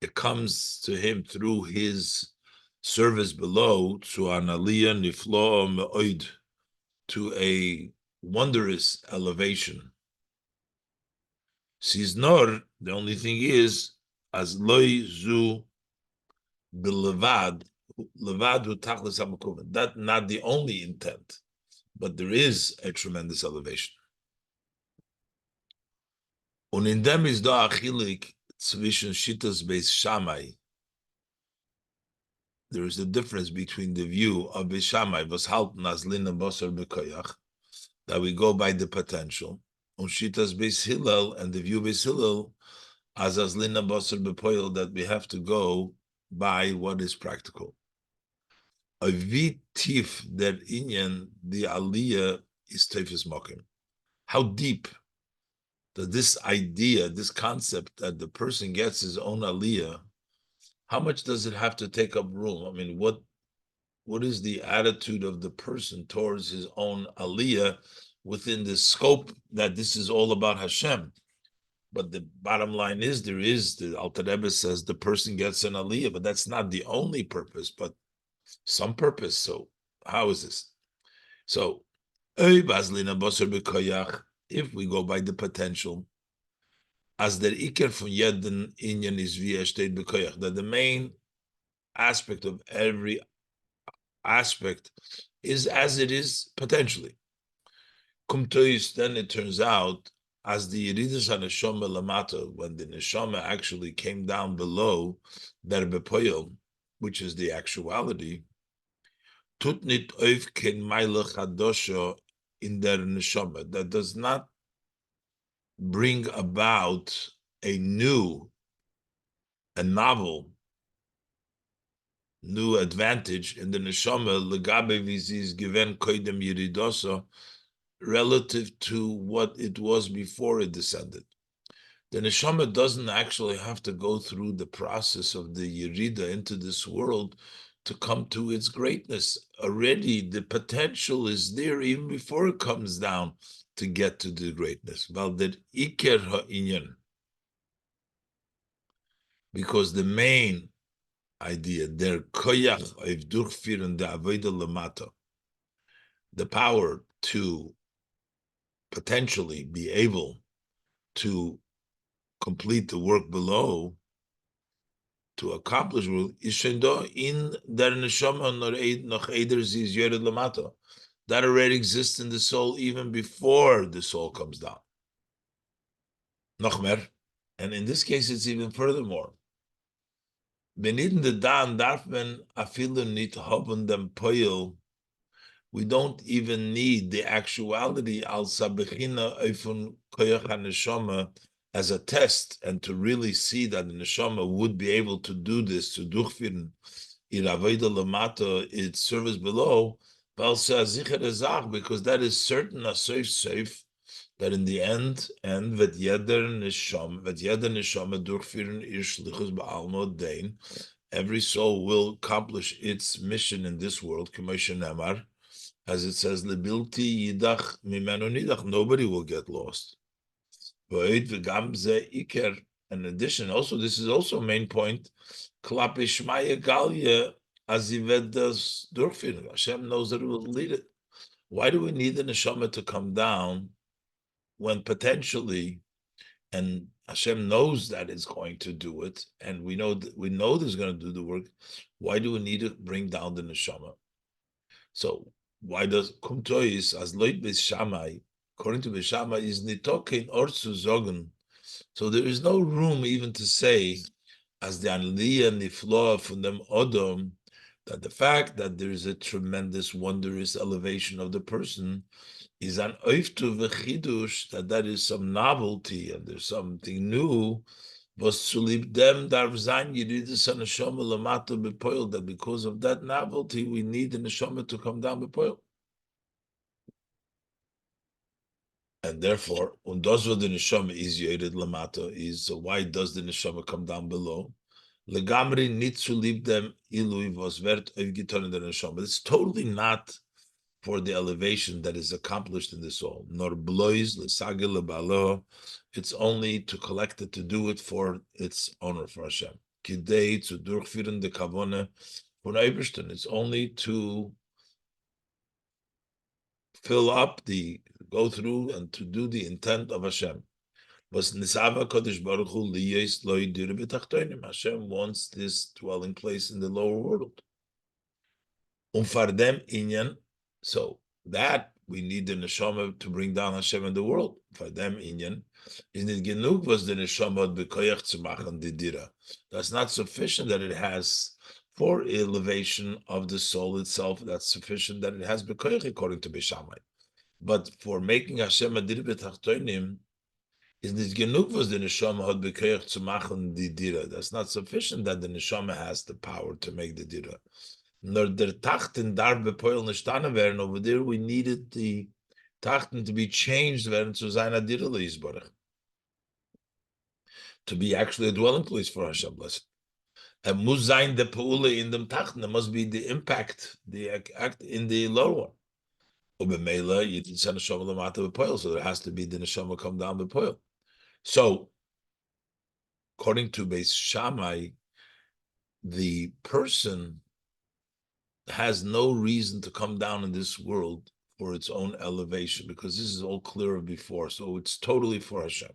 Speaker 1: it comes to him through his service below, to an aliyah niflo me'oid, to a wondrous elevation. Siznor, the only thing is, as loy zu belevad, levad tachlis hamakuvan. That not the only intent, but there is a tremendous elevation. Und in dem is da achilik zwischen Shittas Beis Shammai. There is a difference between the view of Beis Shammai, was halten as lina basar bekoyach, that we go by the potential, und Shittas Beis Hillel, and the view Beis Hillel as lina basar bepoil, that we have to go by what is practical. A vi tief der inyan the aliyah is tefes mokim. How deep that this idea, this concept that the person gets his own aliyah, how much does it have to take up room? I mean, what is the attitude of the person towards his own aliyah within the scope that this is all about Hashem? But the bottom line is, the Alter Rebbe says the person gets an aliyah, but that's not the only purpose, but some purpose. So how is this? So, if we go by the potential, as der Iker von jeden Inyan is wie steht bekoyach, that the main aspect of every aspect is as it is potentially. Kumtois, then it turns out, as the Yeridus HaNeshama Lamata, when the Neshama actually came down below der Bepoyel, which is the actuality, tut nit oif ken Meile Chadosha in der Neshama, that does not bring about a novel, new advantage in the neshama legabe vizis given koidem yiridosa relative to what it was before it descended. The neshama doesn't actually have to go through the process of the yirida into this world to come to its greatness. Already the potential is there even before it comes down to get to the greatness. Because the main idea, der koyach of durchführen der avodah lamata, the power to potentially be able to complete the work below, to accomplish ishendo in der neshama noch eder zis yered lamata, that already exists in the soul even before the soul comes down. Noch mer, and in this case it's even furthermore. Beniden de dan darf man afilu nit haben dem poil. We don't even need the actuality al sabechina eifun koyach haneshama as a test, and to really see that the neshama would be able to do this, to durchführen ir avodah lamata, its service below, because that is certain a safe that in the end vet jeder neshama durchführen ir shlichus ba'al modein, every soul will accomplish its mission in this world, k'moshe nemar, as it says, lebilti yidach mimenu nidach, nobody will get lost. In addition, also, this is also a main point, klape shmaya galya azivedas durchführen. Hashem knows that it will lead it. Why do we need the neshama to come down when potentially, and Hashem knows that it's going to do it, and we know there's going to do the work? Why do we need to bring down the neshama? So why does kumtois as loit beishamai, according to beishamai, is nitokein or zu zogen? So there is no room even to say, as the anliya nifloa from them odom, that the fact that there is a tremendous, wondrous elevation of the person is an oiftu v'chidush, that is some novelty and there's something new. Was zu lieb dem darf sein Yeridus HaNeshama lamata bepoil, that because of that novelty we need the neshama to come down bepoil. And therefore, und das what the neshama is Yerid lamata is, so why does the neshama come down below? Legamri nit zu lieb dem ilui was wert aufgetan in the neshama. It's totally not for the elevation that is accomplished in the soul. Nor blois l'sagil lebalo. It's only to collect it, to do it for its owner, for Hashem. Kidei zu durchführen de kavone von Eibishter. It's only to fill up go through and to do the intent of Hashem. Was nisava kodesh baruch hu liyes lo yidir b'tachtonim. Hashem wants this dwelling place in the lower world. Fardem inyan. So that we need the neshama to bring down Hashem in the world. Fardem inyan is nit genug was the neshama bekoyach zu machen didira. That's not sufficient that it has for elevation of the soul itself. That's sufficient that it has bekoyach according to Beishamai. But for making Hashem a dir b'tachtonim, is nit genug was the neshama had bekoyach zu machen didira. That's not sufficient that the neshama has the power to make the dira. Nor der Tachten darf bepoil nishtana werden. Over there, we needed the Tachten to be changed werden zu seiner Dirle Yisborach. to be actually a dwelling place for Hashem. Blessed. And muss sein the Peule in dem Tachten. Must be the impact, the act in the lower one. Ubemela, you did send a neshama lamata b'poil, so there has to be the neshama come down b'poil. So, according to Beis Shammai, the person has no reason to come down in this world for its own elevation, because this is all clearer before, so it's totally for Hashem.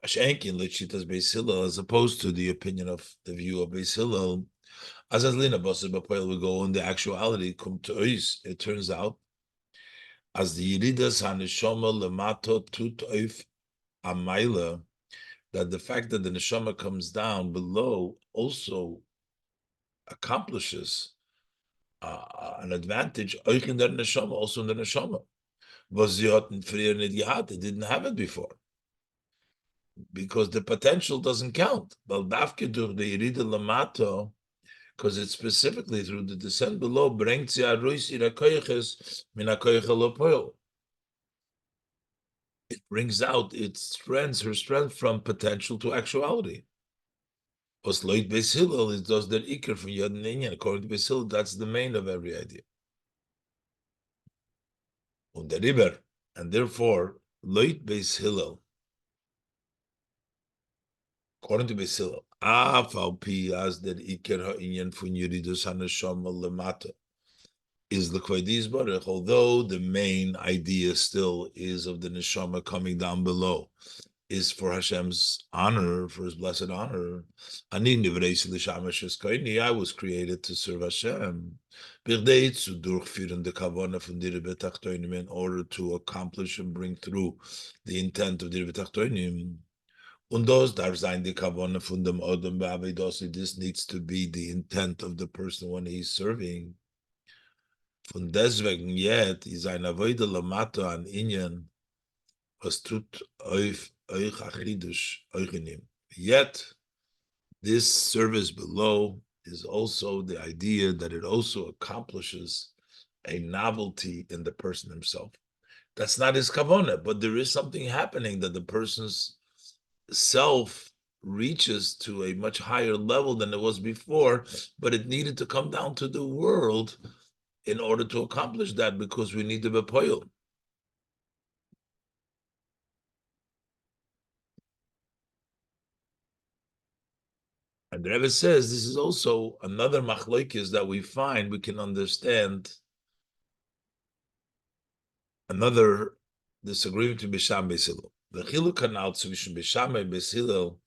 Speaker 1: Ashenkin lechitas Beis Hillel, as opposed to the opinion of the view of Beis Hillel, as Lina Basar B'Poel, we go in the actuality. Come to us, it turns out, as the Yiridas Haneshama Lemato Tut Oif Amayla, that the fact that the neshama comes down below also accomplishes an advantage. Euch in der neshama, also in the neshama. Was sie hatten früher nicht gehabt, they didn't have it before, because the potential doesn't count. Weil dafke durch the Yerida Lamato, because it's specifically through the descent below, bringt sie aruis ira koiches min ha-koich ha-lo-poel. It brings out its strength, her strength, from potential to actuality. Was Loit Beis Hillel, it does the Iker from Yad and Inyan. According to Beis Hillel, that's the main of every idea. Und der Riber, and therefore, Loit Beis Hillel, according to Beis Hillel, Af al pi as der Iker ha-Inyan from Yeridus ha-Neshama lemata, is the Kvaidis Baruch, although the main idea still is of the Neshama coming down below, is for Hashem's honor, for His blessed honor. I was created to serve Hashem in order to accomplish and bring through the intent of the Betachtoinim. Und das darf sein die Kavone von dem Odom be'avedos. This needs to be the intent of the person when he's serving. Von deswegen yet is ein avoide lamato an inyan was tut euch achidush euchenim. Yet this service below is also the idea that it also accomplishes a novelty in the person himself. That's not his kavona, but there is something happening that the person's self reaches to a much higher level than it was before, but it needed to come down to the world in order to accomplish that, because we need to be poil. And the Rebbe says this is also another machlokes that we find. We can understand another disagreement to Bisham Beis Hillel. The chiluk hanal zwischen Bisham and Beis Hillel,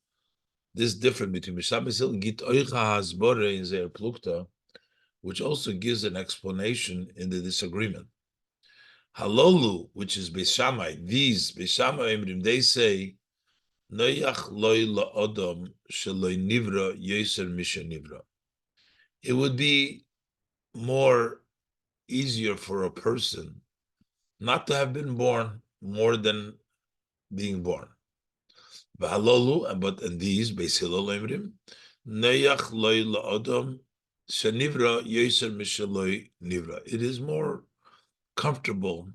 Speaker 1: this difference between Bisham and Beis Hillel, git oicha hasbore in zeir plukta, which also gives an explanation in the disagreement. Halolu, which is Beis Shammai, these Beis Shammai Emrim, they say, Noyach loy la'odom sheloy nivra yoser misha nivra. It would be more easier for a person not to have been born more than being born. V'halolu, but in these Beis Hillel Emrim, Noyach loy la'odom shenivra yoser misha loy nivra. It is more comfortable,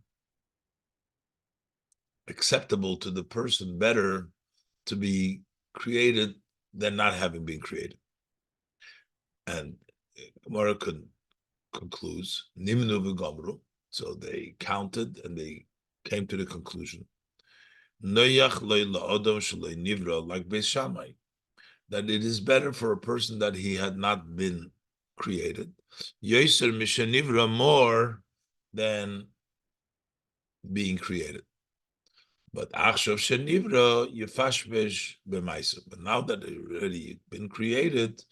Speaker 1: acceptable to the person, better to be created than not having been created. And Gemara concludes, Nimnu v'gomru, so they counted and they came to the conclusion, Noyach loy la'odom shaloi nivra, like Beis Shammai, that it is better for a person that he had not been created, Yoser mishanivra, more than being created. But achshav shenivra yefashbesh b'maisa. But now that it already been created,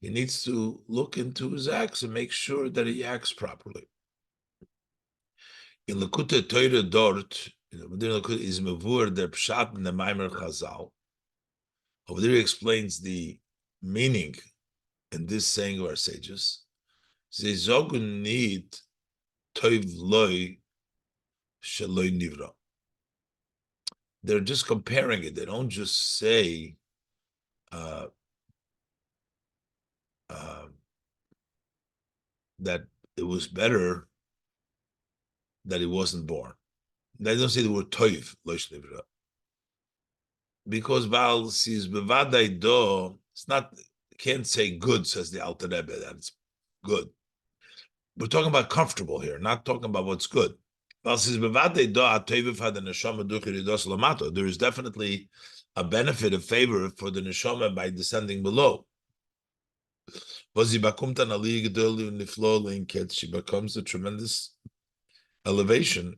Speaker 1: he needs to look into his acts and make sure that he acts properly. In Lekute Teure dort, is mevur der pshat in the Maimer Chazal. Over there he explains the meaning in this saying of our sages. Ze zogun need toiv loy shaloi nivra. They're just comparing it. They don't just say that it was better that he wasn't born. They don't say the word toiv, loish nivra. because Baal sees bevadai do, it's not, can't say good, says the Alter Rebbe, that it's good. We're talking about comfortable here, not talking about what's good. Baal says bevadai do atevif had the neshama duchiridos lamato. There is definitely a benefit, a favor for the neshama by descending below. She becomes a tremendous elevation,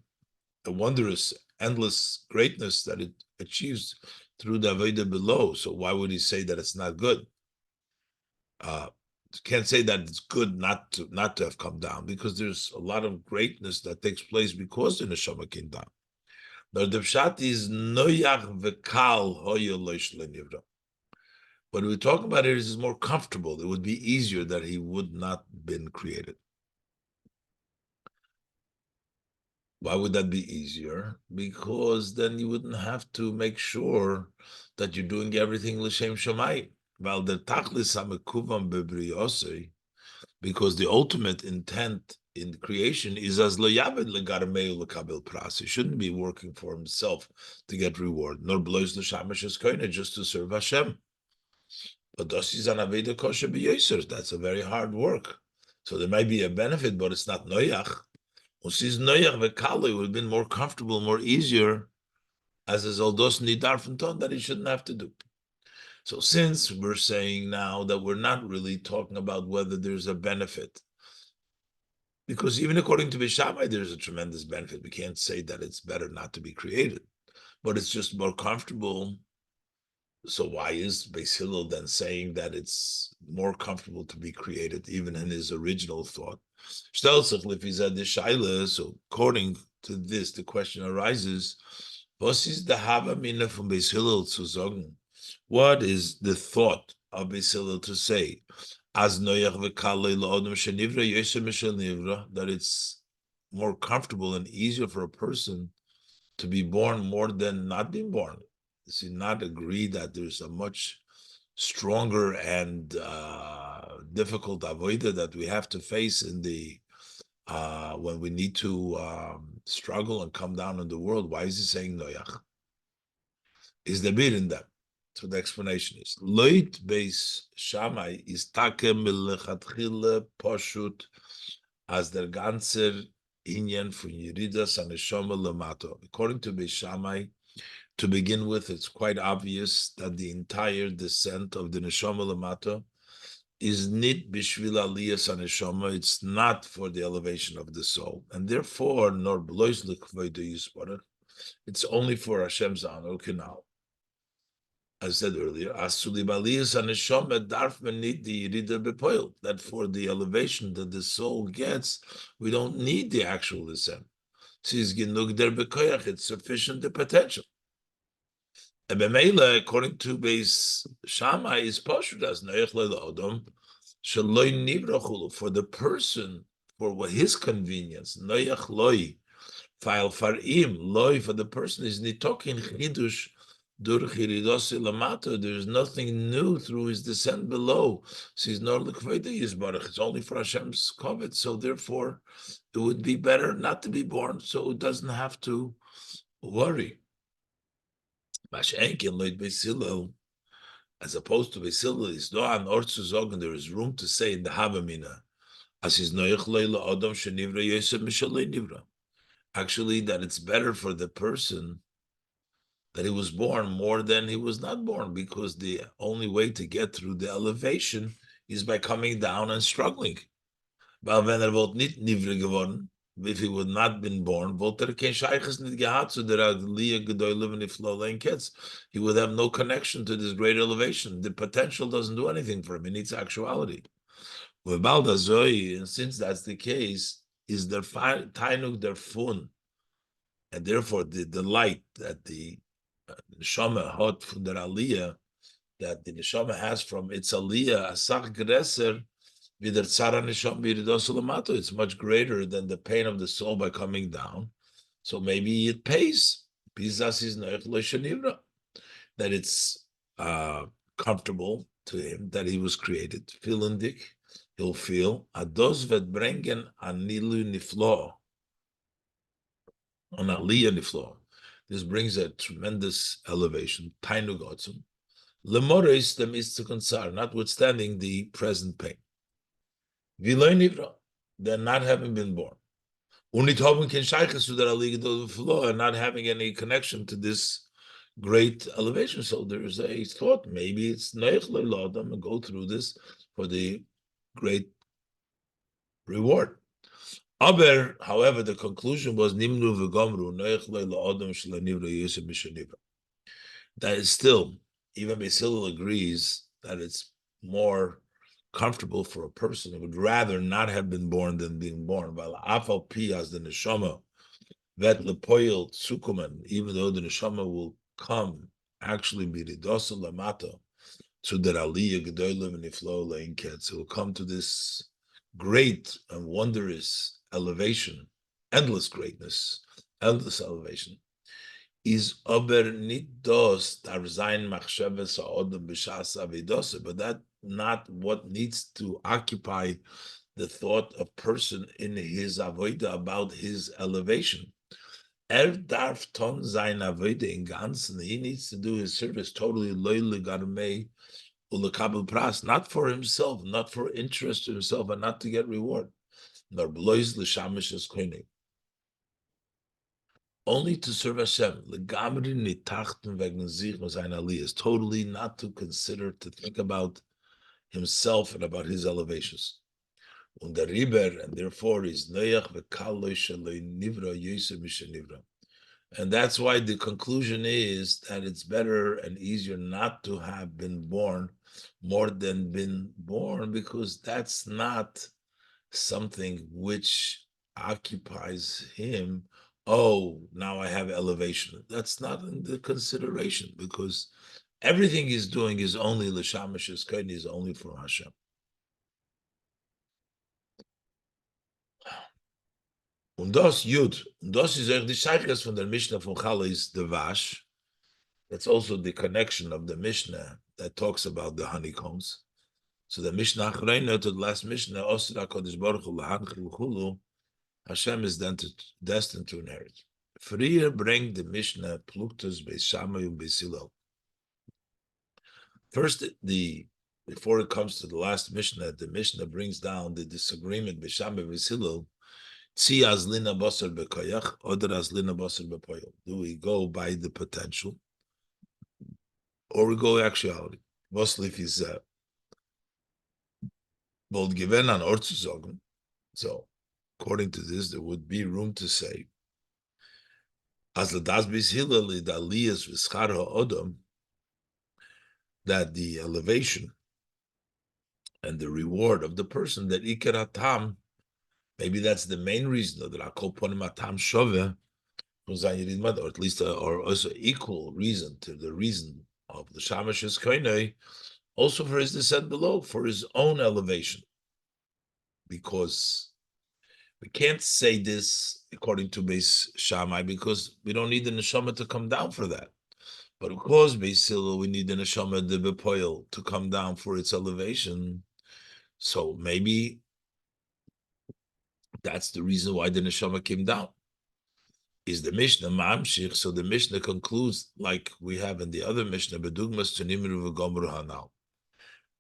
Speaker 1: a wondrous, endless greatness that it achieves through the Avodah below. So why would he say that it's not good? Uh, can't say that it's good not to have come down, because there's a lot of greatness that takes place because the neshama came down. The pshat is noyach v'kal hoyo loish lenivra. What we're talking about here is more comfortable. It would be easier that he would not been created. Why would that be easier? Because then you wouldn't have to make sure that you're doing everything l'shem shamayim. While the tachlis hamekuvam bebriosei, because the ultimate intent in creation is as lo yaved legarmeu lekabel pras. He shouldn't be working for himself to get reward, nor blois l'shamish koine, just to serve Hashem. But das is an aveda kosher b'yoser. That's a very hard work. So there might be a benefit, but it's not noyach. Usis noyach v'kali would have been more comfortable, more easier, as is aldos nidar from ton, that he shouldn't have to do. So since we're saying now that we're not really talking about whether there's a benefit, because even according to Bishamai, there's a tremendous benefit. We can't say that it's better not to be created, but it's just more comfortable. So why is Beis Hillel then saying that it's more comfortable to be created, even in his original thought? So according to this, the question arises: what is the Hava Mina from Beis Hillel zu sagen? What is the thought of Beis Hillel to say? As noyach v'kalei la'odem shenivra yosher mishel nivra, that it's more comfortable and easier for a person to be born more than not being born. Does he not agree that there's a much stronger and difficult avoida that we have to face in the when we need to struggle and come down in the world? Why is he saying noyach? Is the bid in that? So the explanation is Loit Beis Shammai is take milechatchile poshut as der ganzer inyan von Yeridas and Neshama lemato. According to Beis Shammai, to begin with, it's quite obvious that the entire descent of the Neshama lemato is nit bishvil aliyas haneshama. It's not for the elevation of the soul, and therefore nor blois lekvoido yisborach. It's only for Hashem's honor. Kinal. As I said earlier, that for the elevation that the soul gets, we don't need the actual descent. It's sufficient the potential. And B'meila, according to Beis Shammai, is pashut as noyach le'odom shaloi nivrachulu, for the person, for his convenience, noyach loi, file farim loi, for the person is nitokin chidush. There's nothing new through his descent below. It's only for Hashem's covet. So therefore, it would be better not to be born, so it doesn't have to worry. As opposed to Beis Hillel, there is room to say in the Havamina, as is actually that it's better for the person that he was born more than he was not born, because the only way to get through the elevation is by coming down and struggling. If he would not been born, he would have no connection to this great elevation. The potential doesn't do anything for him. He needs actuality. And since that's the case, is der tainuk der fun, and therefore the delight that the neshama hot from the aliyah, that the neshama has from its aliyah, asach greser, vider tzara neshama b'iridos. It's much greater than the pain of the soul by coming down. So maybe it pays. Pizas is noich lo, that it's comfortable to him that he was created. Feelindik, he'll feel ados vet brengen anilu niflo, an aliyah niflo, This brings a tremendous elevation. Tainug otzum. Lemoris them is to concern, notwithstanding the present pain. Viloy nivra, they're not having been born. Unit haben kein Sheiches zu der Aliyah floor, and not having any connection to this great elevation. So there's a thought, maybe it's neich le'ladam and go through this for the great reward. Aber, however, the conclusion was nimnu v'gomru neich le'ladam sh'lenivra yisem mishenivra. That is still, even Basil agrees that it's more comfortable for a person who would rather not have been born than being born. While afal pi as the neshama vet lepoil tsukuman, even though the neshama will come actually be the dosa lamata to the aliyah gedolim and iflo leinket, so will come to this great and wondrous elevation, endless greatness, endless elevation. Is aber nit dos dar sein machshavas ha'odam b'shas avidose, but that not what needs to occupy the thought of person in his avoida about his elevation. Darf ton sein avoida in ganzen. He needs to do his service totally loyally garmei ulakabel pras, not for himself, not for interest to himself, and not to get reward. Nor blois l'shamish es koinig. Only to serve Hashem, legamri nitachten wegen sich und seiner aliyahs, totally not to consider, to think about himself and about his elevations. Und der Riber, and therefore is noyach v'kalloi shaloi nivra yosef mishenivra. And that's why the conclusion is that it's better and easier not to have been born more than been born, because that's not something which occupies him. Oh, now I have elevation. That's not in the consideration, because everything he's doing is only l'shamash eskayni, is only for Hashem. Und das Yud, und das ist auch die Scheiches von der Mishnah von Chala is the Vash. That's also the connection of the Mishnah that talks about the honeycombs. So the Mishnah Achrayna to the last Mishnah, Osra Kodesh Baruch Hu L'Hanchil Chulu, Hashem is then destined to inherit. Früher bring the Mishnah Pluktus Beis Shammai and Beis Hillel. First, before it comes to the last Mishnah, the Mishnah brings down the disagreement Beis Shammai and Beis Hillel. Tzi azlina basar bekoyach, oder azlina basar bepoyel. Do we go by the potential, or we go actuality? Mostly if he's bold given an ort zu sagen. So, according to this, there would be room to say, as l'das bis hillel idaliyas v'schar ha'odam, that the elevation and the reward of the person, that ikar hatam, maybe that's the main reason that akol ponim hatam shove, or at least or also equal reason to the reason of the Shamash's Koinei, also for his descent below, for his own elevation. Because we can't say this according to Beis Shammai, because we don't need the neshama to come down for that. But of course, Beis Hillel, we need the neshama, the bepoil, to come down for its elevation. So maybe that's the reason why the neshama came down. Is the Mishnah Mamshich? So the Mishnah concludes, like we have in the other Mishnah, Bedugmas to Nimru v'Gomru Hanal,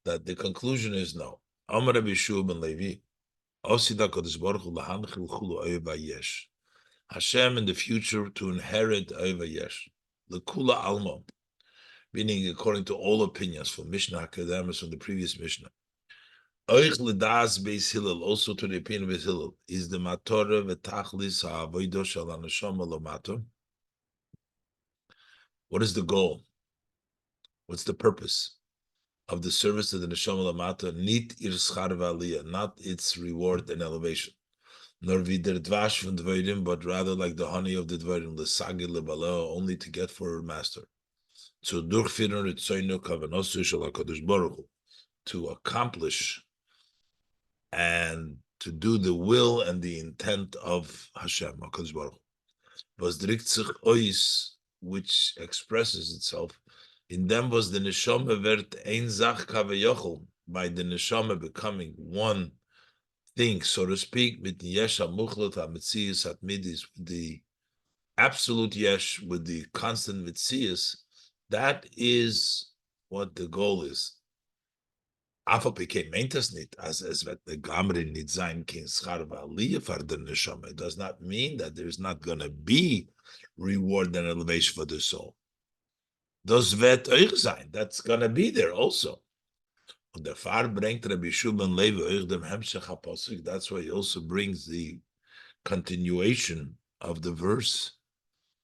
Speaker 1: that the conclusion is no. Amar Rabbi Shua ben Levi, Osida Kodesh Baruch Hu Lahanchil Chulu Oiva Yesh. Hashem in the future to inherit Oiva Yesh. Lekula Almo, meaning according to all opinions from Mishnah Akademis from the previous Mishnah. Oich Ledas Beis Hillel, also to the opinion of Beis Hillel, is the Matorah v'Tachlis ha'avodo shel haneshama lomato. What is the goal? What's the purpose of the service of the neshama lamata? Nit ir schar v'aliyah, not its reward and elevation. Nor vider dvash from dvarim, but rather like the honey of the dvarim, l'sagid lebaleo, only to get for her master. To durchfiren ritzoynu kavanosu shel HaKadosh Baruch Hu, to accomplish and to do the will and the intent of Hashem, HaKadosh Baruch Hu. Was drikt sich ois, which expresses itself in them, was the neshama vert ein zach kavayochel, by the neshama becoming one thing, so to speak, with yesha muchlat hametzius hatmidis, the absolute yesh with the constant mitzias, that is what the goal is. Afal became maintas nit as vet the gamrin nit sein kin schar v'aliyah for the neshama. It does not mean that there's not going to be reward and elevation for the soul. Das wird euch sein. That's going to be there also. Und der Fahr bringt Rabbi Shimon Levi euch dem Hemshech HaPosuk. That's why he also brings the continuation of the verse.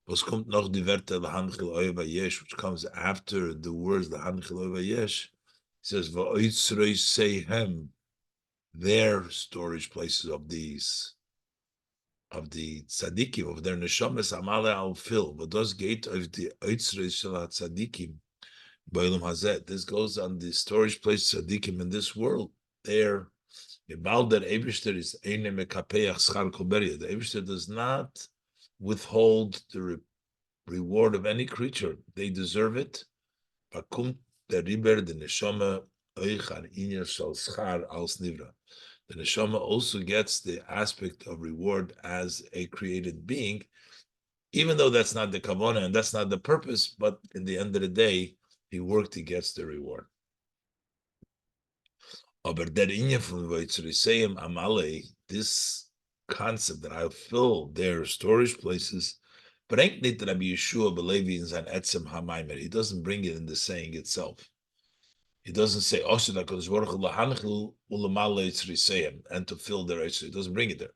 Speaker 1: Was kommt noch die Werte L'hanchil Oy Vayesh, which comes after the words L'hanchil Oy Vayesh. He says, V'oitzrei Seihem, their storage places of the tzaddikim, of their neshamas amale al fil. But those gate of the oitzrei shel tzaddikim, b'olam hazet. This goes on the storage place tzaddikim in this world. There, about that Eibishter is eine mekapeach schar kol beria. The Eibishter does not withhold the reward of any creature. They deserve it. Bakum der riber the neshama oich an inyer shel schar als nivra. The neshama also gets the aspect of reward as a created being, even though that's not the kavanah and that's not the purpose, but in the end of the day, he worked, he gets the reward. Aber der inyan from Vaytzrisayim Amale, this concept that I'll fill their storage places, bringt nicht Rabbi Yeshua Belevi in sein Etzem HaMaimer. He doesn't bring it in the saying itself. He doesn't say and to fill their Eitzri. He doesn't bring it there.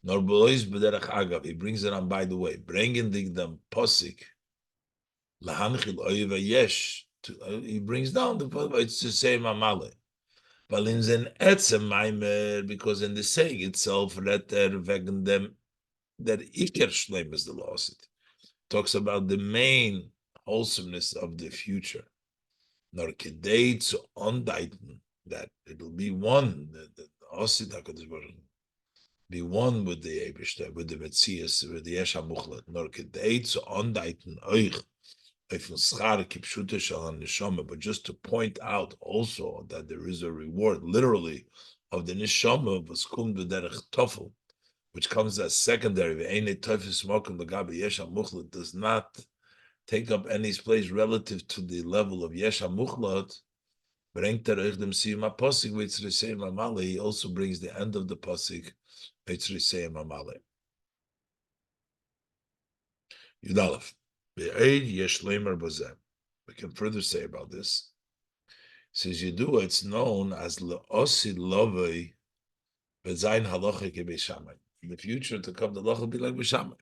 Speaker 1: Nor Belois B'derech Agav. He brings it on by the way. Bringing the posik lahanchil oiva yesh. He brings down the Vaytzrisayim Amale. Because in the saying itself, that wegen dem that Iker Shleim is the loss. It talks about the main wholesomeness of the future. Nor kedei zu ondaiten that it will be one, the Osid HaKadosh Baruch Hu, be one with the Eibishter, with the Metzias, with the Yesh HaMuchlat. Nor kedei zu ondaiten euch. But just to point out also that there is a reward, literally, of the neshama v'skum b'derech tofel, which comes as secondary. Does not take up any place relative to the level of yesh hamuchlat. He also brings the end of the pasuk. Yudalef. We can further say about this. Says Yedua, it's known as le'osi lovei bezayin halacha kebeshamay. In the future, to come, the halacha will be like beshamay.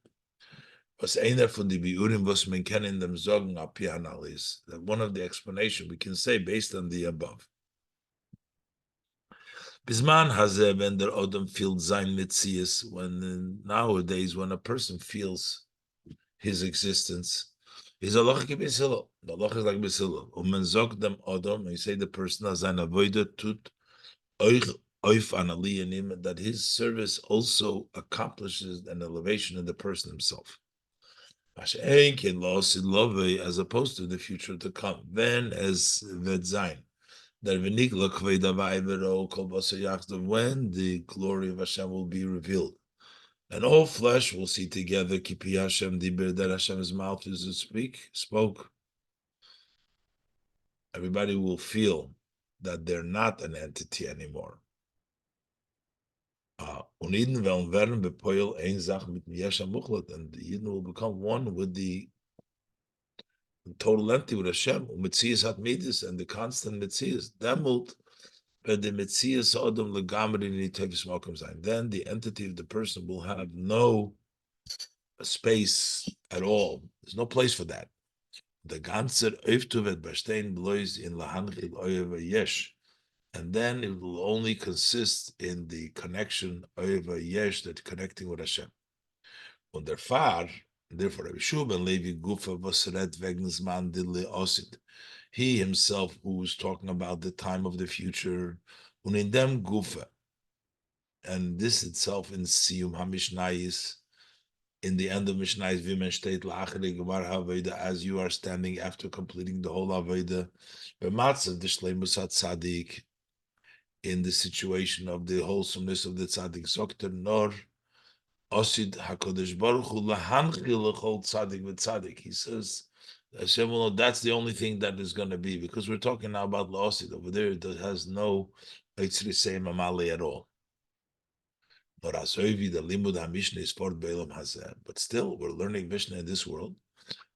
Speaker 1: Was einer von die biurim was men kennen them zogen apianal is that one of the explanation we can say based on the above. Bisman hazeh when der odom feels zayin mitzias, when nowadays when a person feels his existence. Is a loch gebisilo. The loch is like bisilo. Men zog dem odom. You say the person has an avoider tut oich oif an aliyanim, that his service also accomplishes an elevation in the person himself. As opposed to the future to come. Then as vedzain. That when the glory of Hashem will be revealed. And all flesh will see together, Kipi Hashem Dibir, that Hashem's mouth is to spoke. Everybody will feel that they're not an entity anymore. And the Yidden will become one with the total entity with Hashem, and the constant Metzias. Then the entity of the person will have no space at all. There's no place for that. The ganzer öftuvet bestein blois in lahanchil oeva yesh, and then it will only consist in the connection oeva yesh, that connecting with Hashem. Und therefore, Rabbi Shimon Levi Gufa Vaseret Wegensman Dille Osid. He himself, who was talking about the time of the future, und in dem Gufa, and this itself in Siyum HaMishnayis, in the end of Mishnayis, Vimen Shteit La'achri Gemar HaVeda, as you are standing after completing the whole Aveda, B'matzav D'Shleimus HaTzadik, in the situation of the wholesomeness of the Tzadik Zokter, nor Osid Hakadosh Baruch Hu lahanchil lechol tzadik v'tzadik. He says, Hashem will know that's the only thing that is going to be, because we're talking now about laosid over there. It has no Eitzri Seim Amali at all. But Asoivi the limud Hamishna is for Beilam Hazeh. But still, we're learning Mishnah in this world.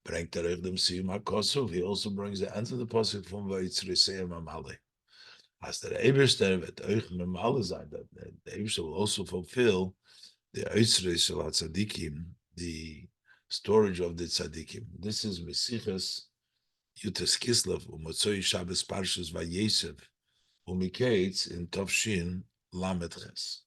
Speaker 1: Bringt dem Siyum HaKosov. He also brings the answer to the pasuk from Eitzri Seim Amali. As the Eberster wird euch Mamali sein, that the Eberster will also fulfill the Eitzrei Shel Tzadikim, the storage of the Tzadikim. This is Mesichas Yutes Kislev, Umotzoi Shabbos Parshas Vayesev, Umikates in Tovshin Lamed Ches.